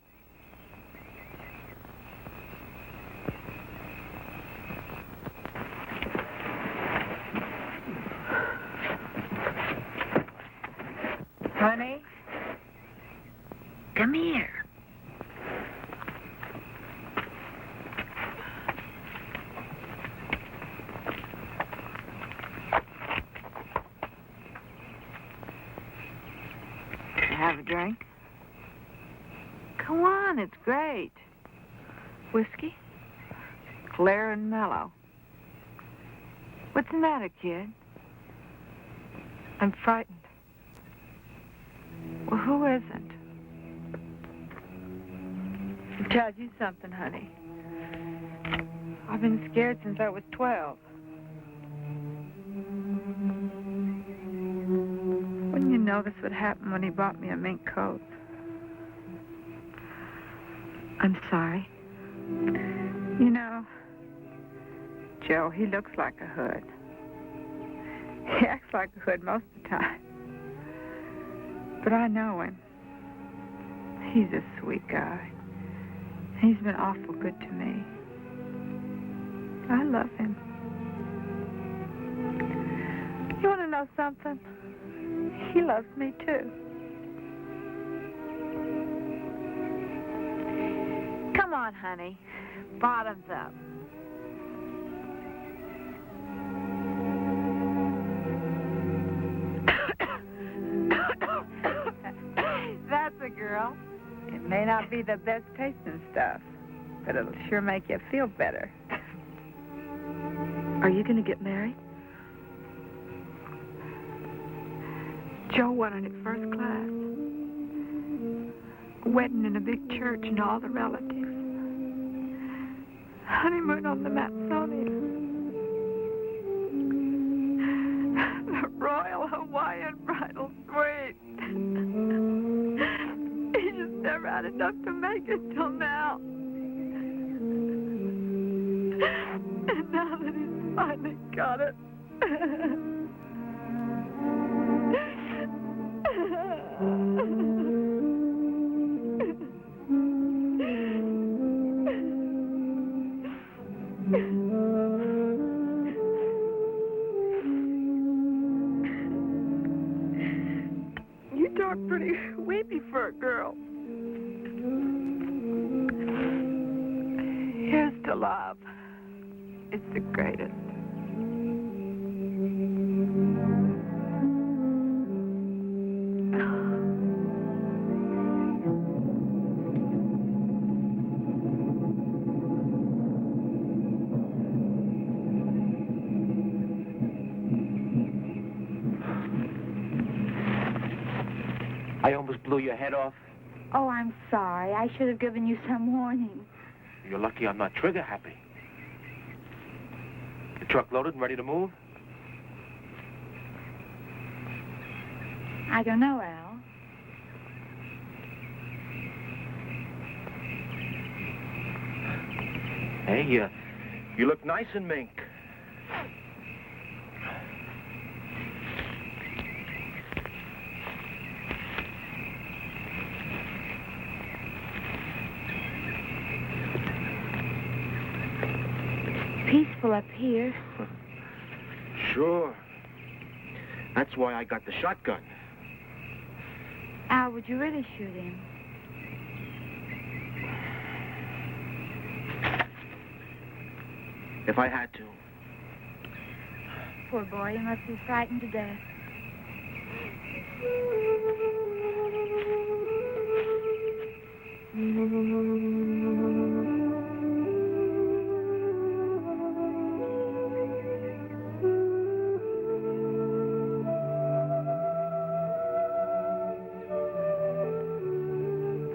[SPEAKER 4] Honey, come here. Have a drink? Come on, it's great. Whiskey? Clear and mellow. What's the matter, kid? I'm frightened. Well, who isn't? I'll tell you something, honey. I've been scared since I was 12. Wouldn't you notice what happened when he bought me a mink coat? I'm sorry. You know, Joe, he looks like a hood. He acts like a hood most of the time. But I know him. He's a sweet guy. He's been awful good to me. I love him. You want to know something? He loves me, too. Come on, honey. Bottoms up. That's a girl. It may not be the best tasting stuff, but it'll sure make you feel better. Are you going to get married? Joe wanted it first class. A wedding in a big church and all the relatives. Honeymoon on the Matsonia. The Royal Hawaiian Bridal Suite. He just never had enough to make it till now. And now that he's finally got it. You talk pretty weepy for a girl. Here's to love. It's the greatest.
[SPEAKER 8] I almost blew your head off.
[SPEAKER 13] Oh, I'm sorry. I should have given you some warning.
[SPEAKER 8] You're lucky I'm not trigger happy. The truck loaded and ready to move?
[SPEAKER 13] I don't know, Al.
[SPEAKER 8] Hey, you look nice in mink.
[SPEAKER 13] Peaceful up here.
[SPEAKER 8] Sure. That's why I got the shotgun.
[SPEAKER 13] Al, would you really shoot him?
[SPEAKER 8] If I had to.
[SPEAKER 13] Poor boy, he must be frightened to death.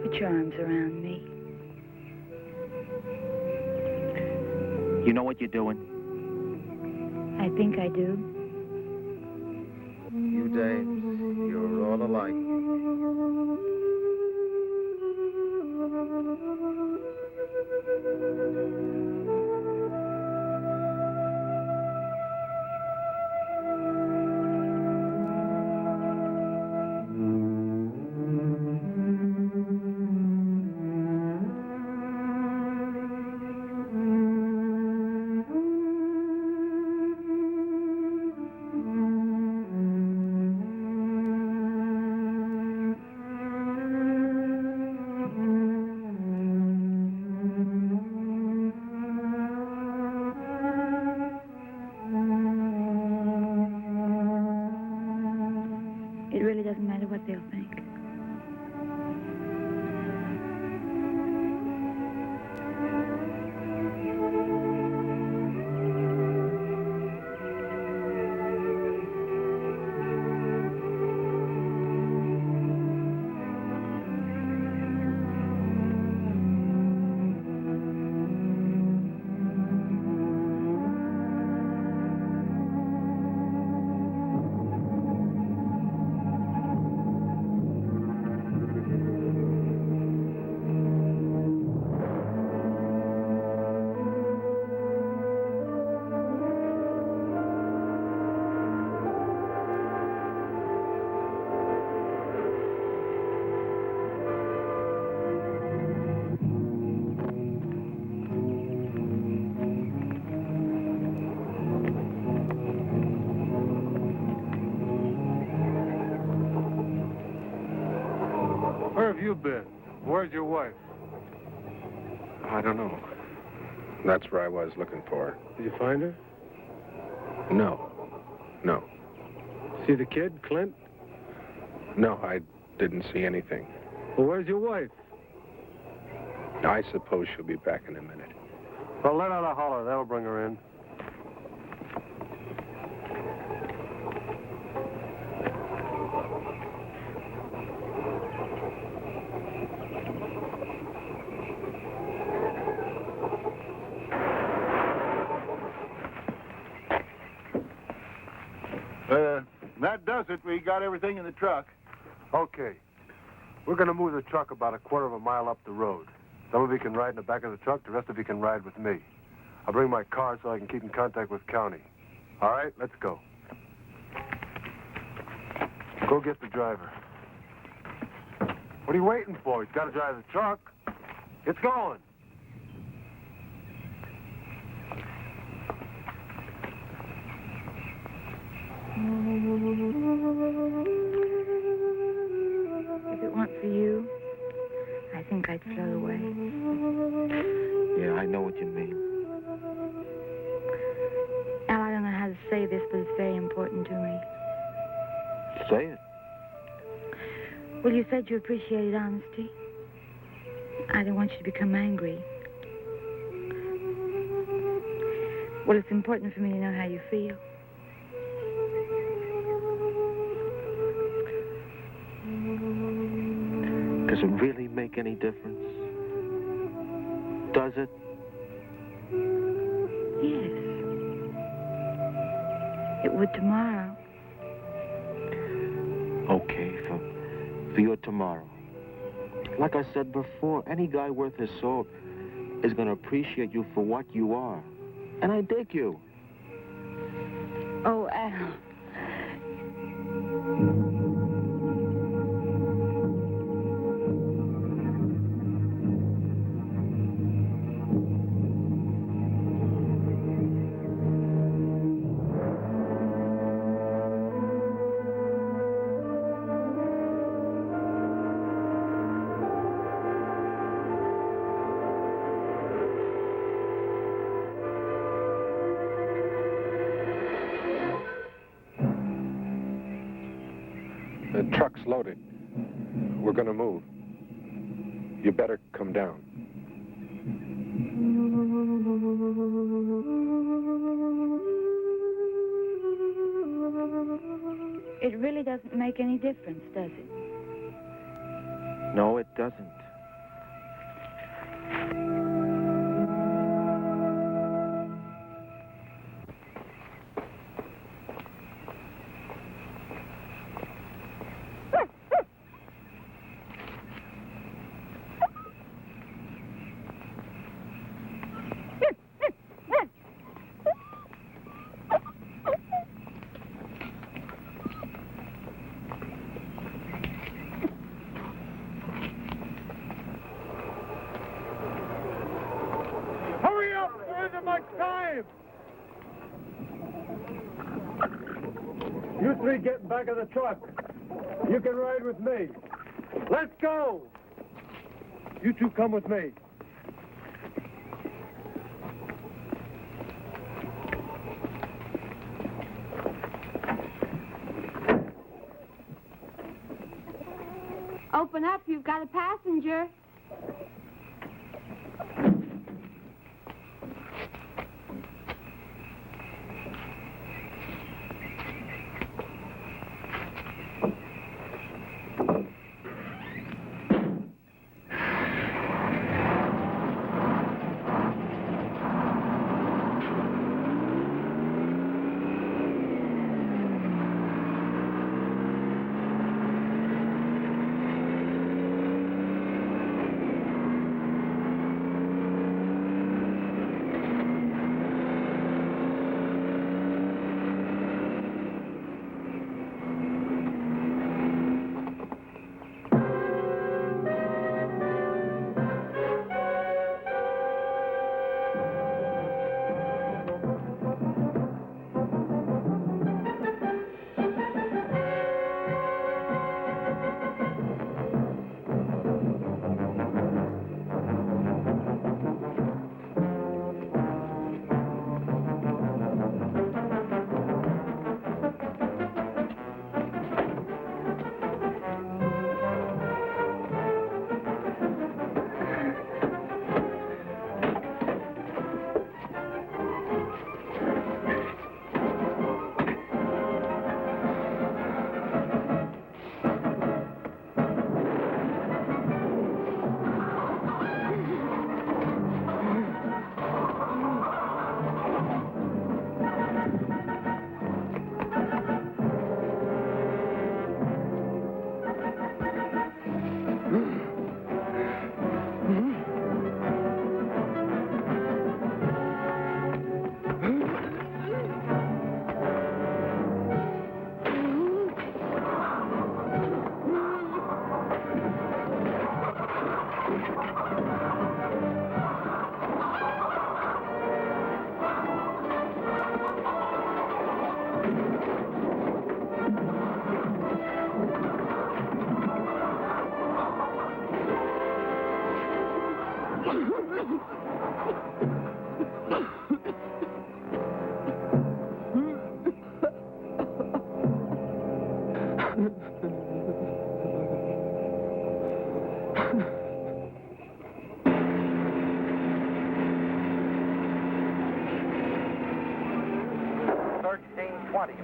[SPEAKER 13] Put your arms around me.
[SPEAKER 8] You know what you're doing?
[SPEAKER 13] I think I do.
[SPEAKER 6] You dames, you're all alike.
[SPEAKER 9] you been? Where's your wife?
[SPEAKER 7] I don't know. That's where I was looking for her.
[SPEAKER 9] Did you find her?
[SPEAKER 7] No. No.
[SPEAKER 9] See the kid, Clint?
[SPEAKER 7] No, I didn't see anything.
[SPEAKER 9] Well, where's your wife?
[SPEAKER 7] I suppose she'll be back in a minute.
[SPEAKER 9] Well, let out a holler. That'll bring her in.
[SPEAKER 3] That does it. We got everything in the truck.
[SPEAKER 9] Okay. We're going to move the truck about a quarter of a mile up the road. Some of you can ride in the back of the truck. The rest of you can ride with me. I'll bring my car so I can keep in contact with County. All right, let's go. Go get the driver. What are you waiting for? He's got to drive the truck. It's going.
[SPEAKER 13] If it weren't for you, I think I'd float away.
[SPEAKER 8] Yeah, I know what you mean.
[SPEAKER 13] Al, I don't know how to say this, but it's very important to me.
[SPEAKER 8] Say it.
[SPEAKER 13] Well, you said you appreciated honesty. I don't want you to become angry. Well, it's important for me to know how you feel.
[SPEAKER 8] Does it really make any difference? Does it?
[SPEAKER 13] Yes. It would tomorrow.
[SPEAKER 8] Okay, for your tomorrow. Like I said before, any guy worth his salt is going to appreciate you for what you are. And I dig you.
[SPEAKER 13] Oh, Al.
[SPEAKER 7] The truck's loaded. We're going to move. You better come down.
[SPEAKER 13] It really doesn't make any difference, does it?
[SPEAKER 8] No, it doesn't.
[SPEAKER 3] Hurry up! There isn't much time!
[SPEAKER 9] You three get in back of the truck. You can ride with me. Let's go! You two come with me.
[SPEAKER 13] Open up, you've got a passenger.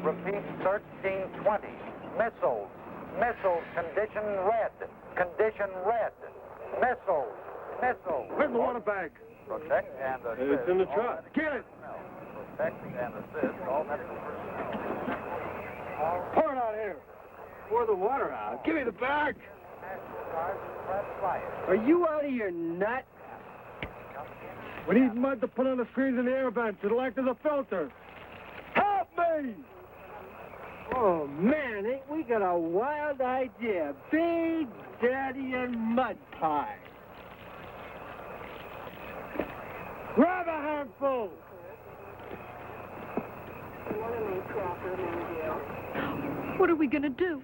[SPEAKER 2] Repeat, 1320. Missiles. Missiles. Condition red. Condition red. Missiles. Missiles.
[SPEAKER 3] Where's the water bag?
[SPEAKER 2] Protect and assist.
[SPEAKER 3] It's in the truck. Get it!
[SPEAKER 2] Protect and assist all medical personnel.
[SPEAKER 3] Pour it out here. Pour the water out. Give me the bag.
[SPEAKER 10] Are you out of your nut?
[SPEAKER 3] We need mud to put on the screens in the air vents. It'll act as a filter. Help me!
[SPEAKER 10] Oh, man, ain't we got a wild idea. Big Daddy and mud pie. Grab a handful!
[SPEAKER 11] What are we going to do?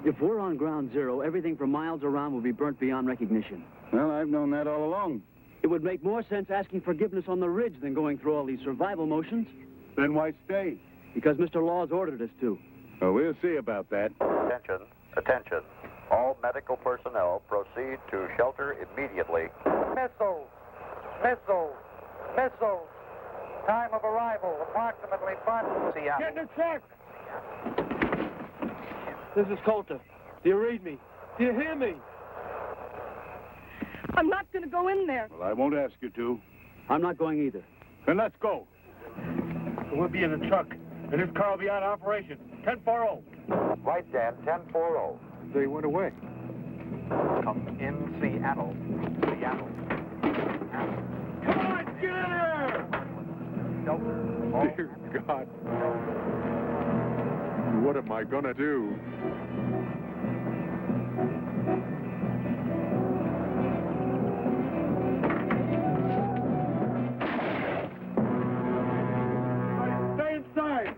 [SPEAKER 12] If we're on ground zero, everything for miles around will be burnt beyond recognition.
[SPEAKER 3] Well, I've known that all along.
[SPEAKER 12] It would make more sense asking forgiveness on the ridge than going through all these survival motions.
[SPEAKER 3] Then why stay?
[SPEAKER 12] Because Mr. Laws ordered us to.
[SPEAKER 3] Oh, we'll see about that.
[SPEAKER 2] Attention. Attention. All medical personnel proceed to shelter immediately. Missiles. Missiles. Missiles. Time of arrival, approximately 5 Seattle.
[SPEAKER 3] Get in the truck!
[SPEAKER 6] This is Coulter. Do you read me? Do you hear me?
[SPEAKER 11] I'm not going to go in there.
[SPEAKER 3] Well, I won't ask you to.
[SPEAKER 12] I'm not going either.
[SPEAKER 3] Then let's go.
[SPEAKER 6] We'll be in the truck, and this car will be out of operation. 10-4-0.
[SPEAKER 2] Right, Dan, 10-4-0.
[SPEAKER 3] They went away.
[SPEAKER 2] Come in Seattle. Seattle.
[SPEAKER 3] Come on, get in there!
[SPEAKER 2] Shelter.
[SPEAKER 7] Dear God. What am I gonna do?
[SPEAKER 3] Stay inside!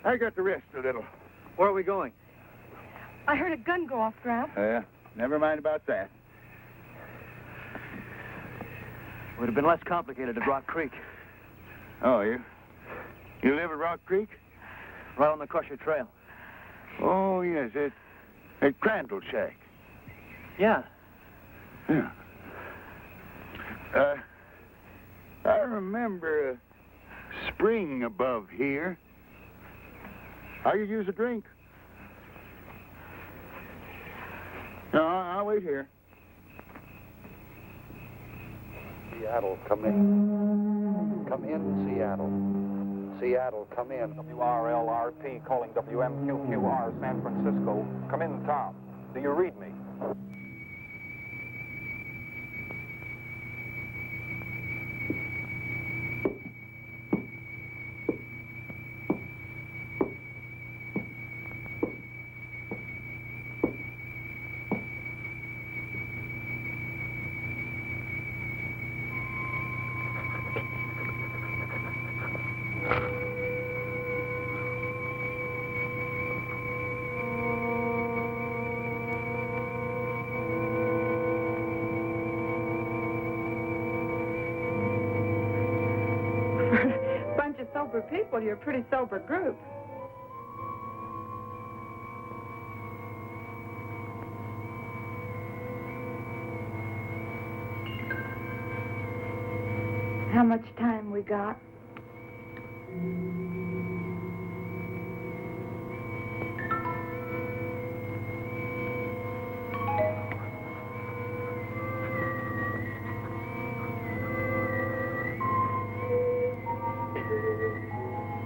[SPEAKER 3] I got to rest a little.
[SPEAKER 6] Where are we going?
[SPEAKER 11] I heard a gun go off, Grab.
[SPEAKER 3] Never mind about that.
[SPEAKER 12] Would have been less complicated at Rock Creek.
[SPEAKER 3] Oh, you live at Rock Creek?
[SPEAKER 12] Right on the Crusher Trail.
[SPEAKER 3] Oh, yes, at Crandall Shack.
[SPEAKER 12] Yeah.
[SPEAKER 3] Yeah. I remember a spring above here. I could use a drink. No, I'll wait here.
[SPEAKER 2] Seattle, come in. Come in, Seattle. Seattle, come in. WRLRP calling WMQQR San Francisco. Come in, Tom. Do you read me?
[SPEAKER 5] Bunch of sober people, you're a pretty sober group.
[SPEAKER 13] How much time we got?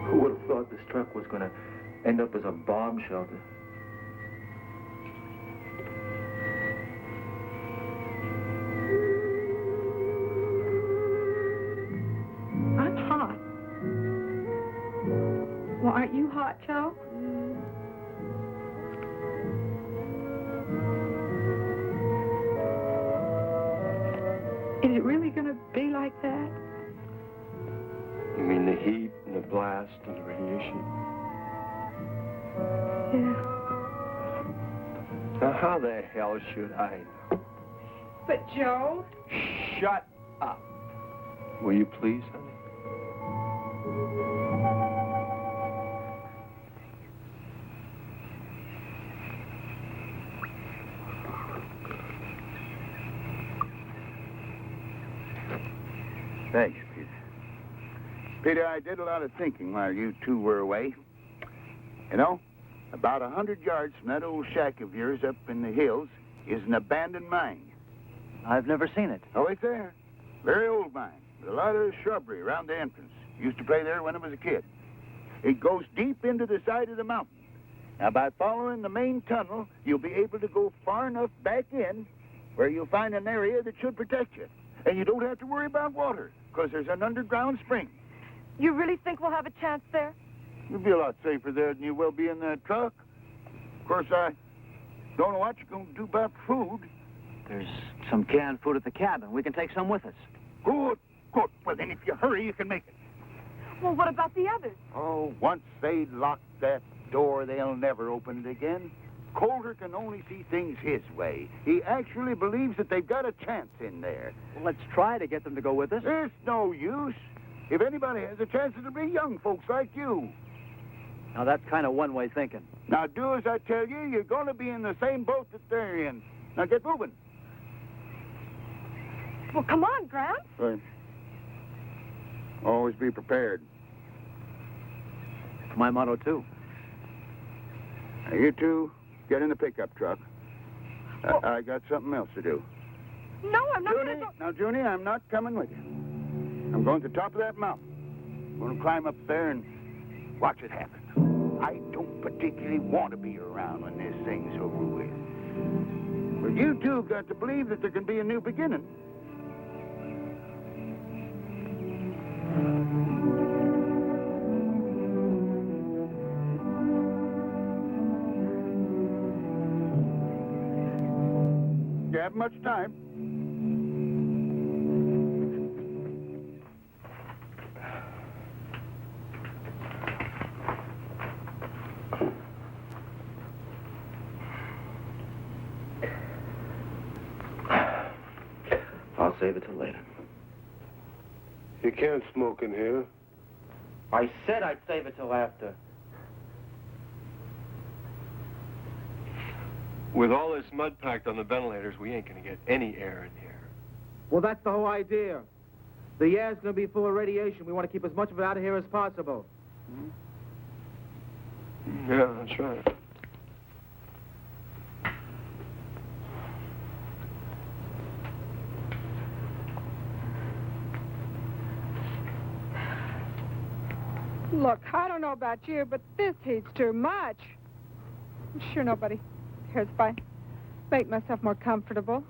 [SPEAKER 6] Who would have thought this truck was going to end up as a bomb shelter?
[SPEAKER 11] I'm hot.
[SPEAKER 4] Well, aren't you hot, Joe? Is it really going to be like that?
[SPEAKER 9] You mean the heat and the blast and the radiation?
[SPEAKER 4] Yeah.
[SPEAKER 9] Now, how the hell should I know?
[SPEAKER 4] But, Joe...
[SPEAKER 9] Shut up. Will you please, honey?
[SPEAKER 15] Thanks, Peter. Peter, I did a lot of thinking while you two were away. You know, about 100 yards from that old shack of yours up in the hills is an abandoned mine.
[SPEAKER 12] I've never seen it.
[SPEAKER 15] Oh, it's there. Very old mine, with a lot of shrubbery around the entrance. Used to play there when I was a kid. It goes deep into the side of the mountain. Now, by following the main tunnel, you'll be able to go far enough back in where you'll find an area that should protect you. And you don't have to worry about water, because there's an underground spring.
[SPEAKER 11] You really think we'll have a chance there?
[SPEAKER 15] You'll be a lot safer there than you will be in that truck. Of course, I don't know what you're going to do about food.
[SPEAKER 12] There's some canned food at the cabin. We can take some with us.
[SPEAKER 15] Good, good. Well, then, if you hurry, you can make it.
[SPEAKER 11] Well, what about the others?
[SPEAKER 15] Oh, once they lock that door, they'll never open it again. Coulter can only see things his way. He actually believes that they've got a chance in there.
[SPEAKER 12] Well, let's try to get them to go with us.
[SPEAKER 15] There's no use. If anybody has a chance, it'll be young folks like you.
[SPEAKER 12] Now, that's kind of one-way thinking.
[SPEAKER 15] Now, do as I tell you. You're going to be in the same boat that they're in. Now, get moving.
[SPEAKER 11] Well, come on, Gramps.
[SPEAKER 15] Right. Always be prepared.
[SPEAKER 12] My motto, too.
[SPEAKER 15] Now, you two, get in the pickup truck. I got something else to do.
[SPEAKER 11] No, I'm not
[SPEAKER 15] Junie,
[SPEAKER 11] going to go...
[SPEAKER 15] now, Junie, I'm not coming with you. I'm going to the top of that mountain. I'm going to climb up there and watch it happen. I don't particularly want to be around when this thing's over with. But you two got to believe that there can be a new beginning. You haven't much time.
[SPEAKER 6] I'll save it till later.
[SPEAKER 9] You can't smoke in here.
[SPEAKER 6] I said I'd save it till after.
[SPEAKER 9] With all this mud packed on the ventilators, we ain't gonna get any air in here.
[SPEAKER 8] Well, that's the whole idea. The air's going to be full of radiation. We want to keep as much of it out of here as possible.
[SPEAKER 9] Yeah, that's right.
[SPEAKER 5] Look, I don't know about you, but this heat's too much. I'm sure nobody cares if I make myself more comfortable.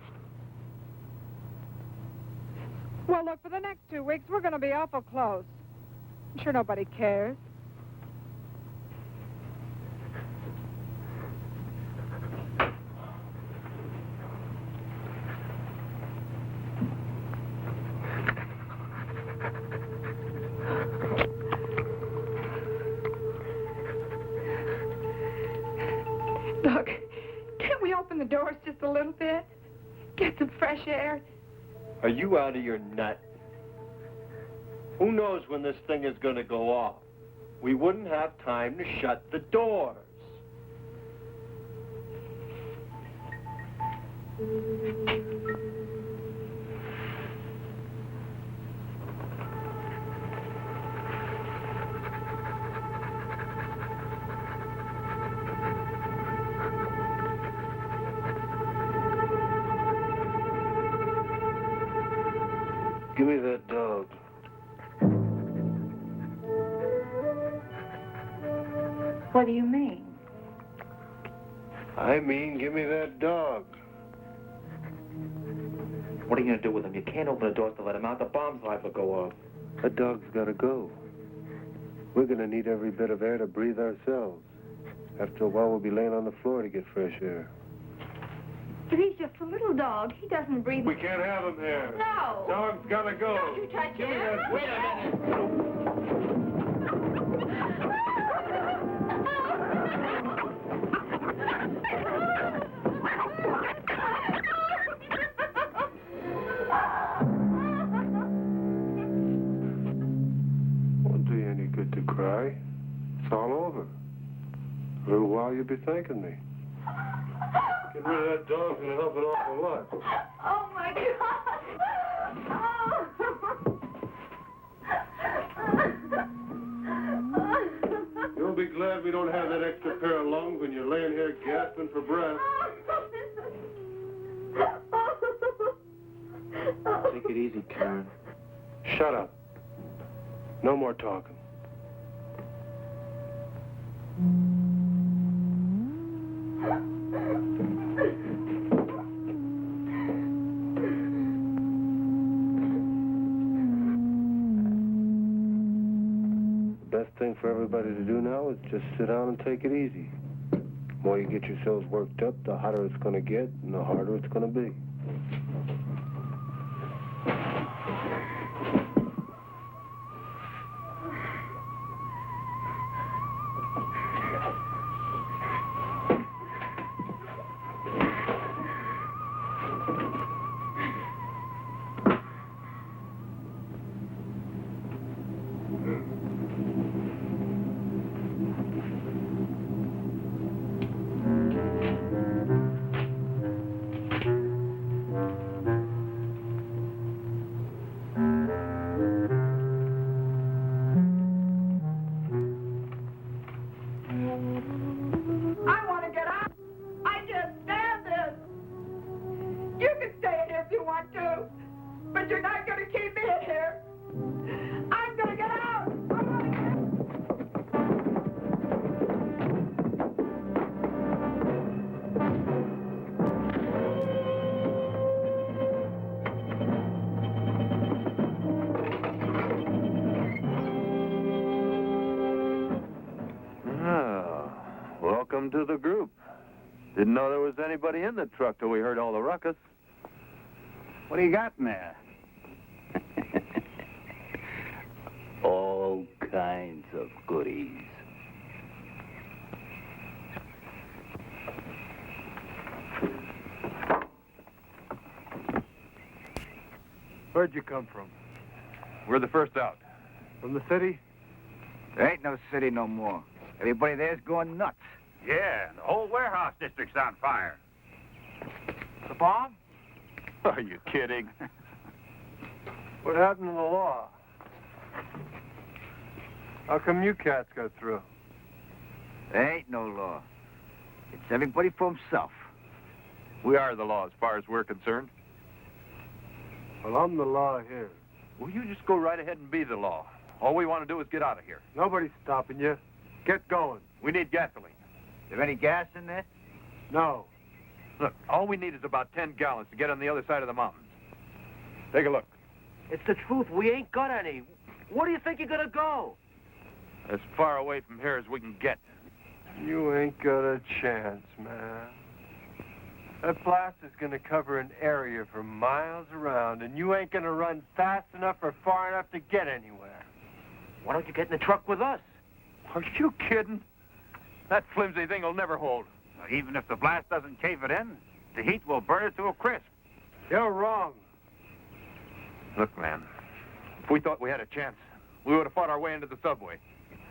[SPEAKER 5] Well, look, for the next 2 weeks, we're going to be awful close. I'm sure nobody cares. Look, can't we open the doors just a little bit? Get some fresh air?
[SPEAKER 9] Are you out of your nut? Who knows when this thing is going to go off? We wouldn't have time to shut the doors. Give me that dog.
[SPEAKER 4] What do you mean?
[SPEAKER 9] I mean, give me that dog.
[SPEAKER 6] What are you going to do with him? You can't open the doors to let him out. The bomb's liable to go off.
[SPEAKER 9] That dog's got to go.
[SPEAKER 1] We're going to need every bit of air to breathe ourselves. After a while, we'll be laying on the floor to get fresh air.
[SPEAKER 16] But he's just a little dog. He doesn't breathe.
[SPEAKER 1] We can't have him here.
[SPEAKER 16] No.
[SPEAKER 1] Dog's gotta go.
[SPEAKER 16] Don't you touch
[SPEAKER 1] Give me
[SPEAKER 16] him.
[SPEAKER 1] that.
[SPEAKER 16] Wait a minute.
[SPEAKER 1] Won't do you any good to cry. It's all over. A little while you'll be thanking me. Getting rid of that dog's gonna help an awful lot.
[SPEAKER 16] Oh, my God.
[SPEAKER 1] You'll be glad we don't have that extra pair of lungs when you're laying here gasping for breath.
[SPEAKER 8] Take it easy, Karen.
[SPEAKER 1] Shut up. No more talking. The best thing for everybody to do now is just sit down and take it easy. The more you get yourselves worked up, the hotter it's going to get and the harder it's going to be.
[SPEAKER 5] I want to get out. I can't stand this. You can stay in here if you want to, but you're not going to keep me in here. I'm going to get out.
[SPEAKER 17] Welcome to the group. Didn't know there was anybody in the truck till we heard all the ruckus.
[SPEAKER 15] What do you got in there?
[SPEAKER 12] All kinds of goodies.
[SPEAKER 9] Where'd you come from?
[SPEAKER 7] We're the first out.
[SPEAKER 9] From the city?
[SPEAKER 15] There ain't no city no more. Everybody there's going nuts.
[SPEAKER 18] Yeah, the whole warehouse district's on fire.
[SPEAKER 9] The bomb?
[SPEAKER 17] Are you kidding?
[SPEAKER 9] What happened to the law? How come you cats got through?
[SPEAKER 15] There ain't no law. It's everybody for himself.
[SPEAKER 17] We are the law as far as we're concerned.
[SPEAKER 9] Well, I'm the law here.
[SPEAKER 17] Well, you just go right ahead and be the law. All we want to do is get out of here.
[SPEAKER 9] Nobody's stopping you. Get going.
[SPEAKER 17] We need gasoline.
[SPEAKER 15] There any gas in there?
[SPEAKER 9] No.
[SPEAKER 17] Look, all we need is about 10 gallons to get on the other side of the mountains. Take a look.
[SPEAKER 6] It's the truth. We ain't got any. Where do you think you're gonna go?
[SPEAKER 17] As far away from here as we can get.
[SPEAKER 9] You ain't got a chance, man. That blast is gonna cover an area for miles around, and you ain't gonna run fast enough or far enough to get anywhere.
[SPEAKER 6] Why don't you get in the truck with us?
[SPEAKER 17] Are you kidding? That flimsy thing will never hold.
[SPEAKER 18] Even if the blast doesn't cave it in, the heat will burn it to a crisp.
[SPEAKER 9] You're wrong.
[SPEAKER 17] Look, man, if we thought we had a chance, we would have fought our way into the subway.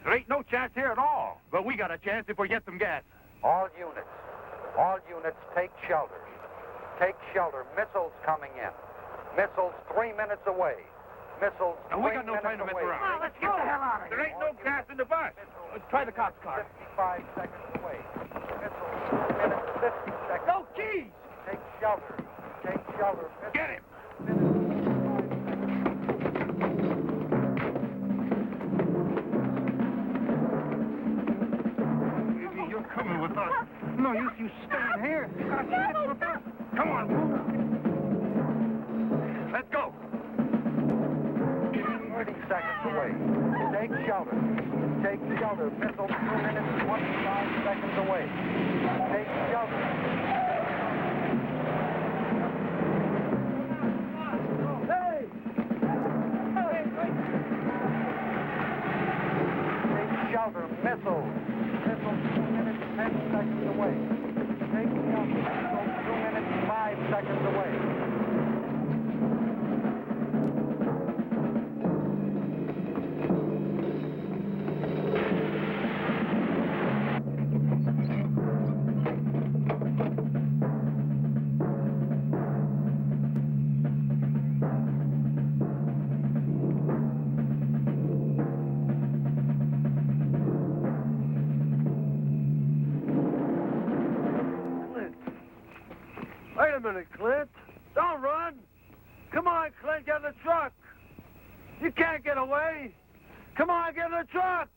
[SPEAKER 18] There ain't no chance here at all.
[SPEAKER 17] But we got a chance if we get some gas.
[SPEAKER 2] All units, take shelter. Take shelter. Missiles coming in. Missiles 3 minutes away. Missiles.
[SPEAKER 17] And we got no time to mess around.
[SPEAKER 18] Now, let's get the hell out of here. There ain't no gas in the bus.
[SPEAKER 6] Let's try the cop's car.
[SPEAKER 2] 55 seconds away. Missiles 2 minutes, 50 seconds.
[SPEAKER 6] No keys!
[SPEAKER 2] Take shelter. Take shelter.
[SPEAKER 18] Get him!
[SPEAKER 9] Baby, you're coming with us. No use you staying here. You gotta stick with us. Come on, move.
[SPEAKER 17] Let's go.
[SPEAKER 2] 30 seconds away. Take shelter. shelter. Missile 2 minutes, 25 seconds away. Take shelter. Shelter, missile. Missile 2 minutes, 10 seconds away. Take shelter. Missile 2 minutes, 5 seconds away.
[SPEAKER 10] Wait a minute, Clint. Don't run. Come on, Clint, get in the truck. You can't get away. Come on, get in the truck.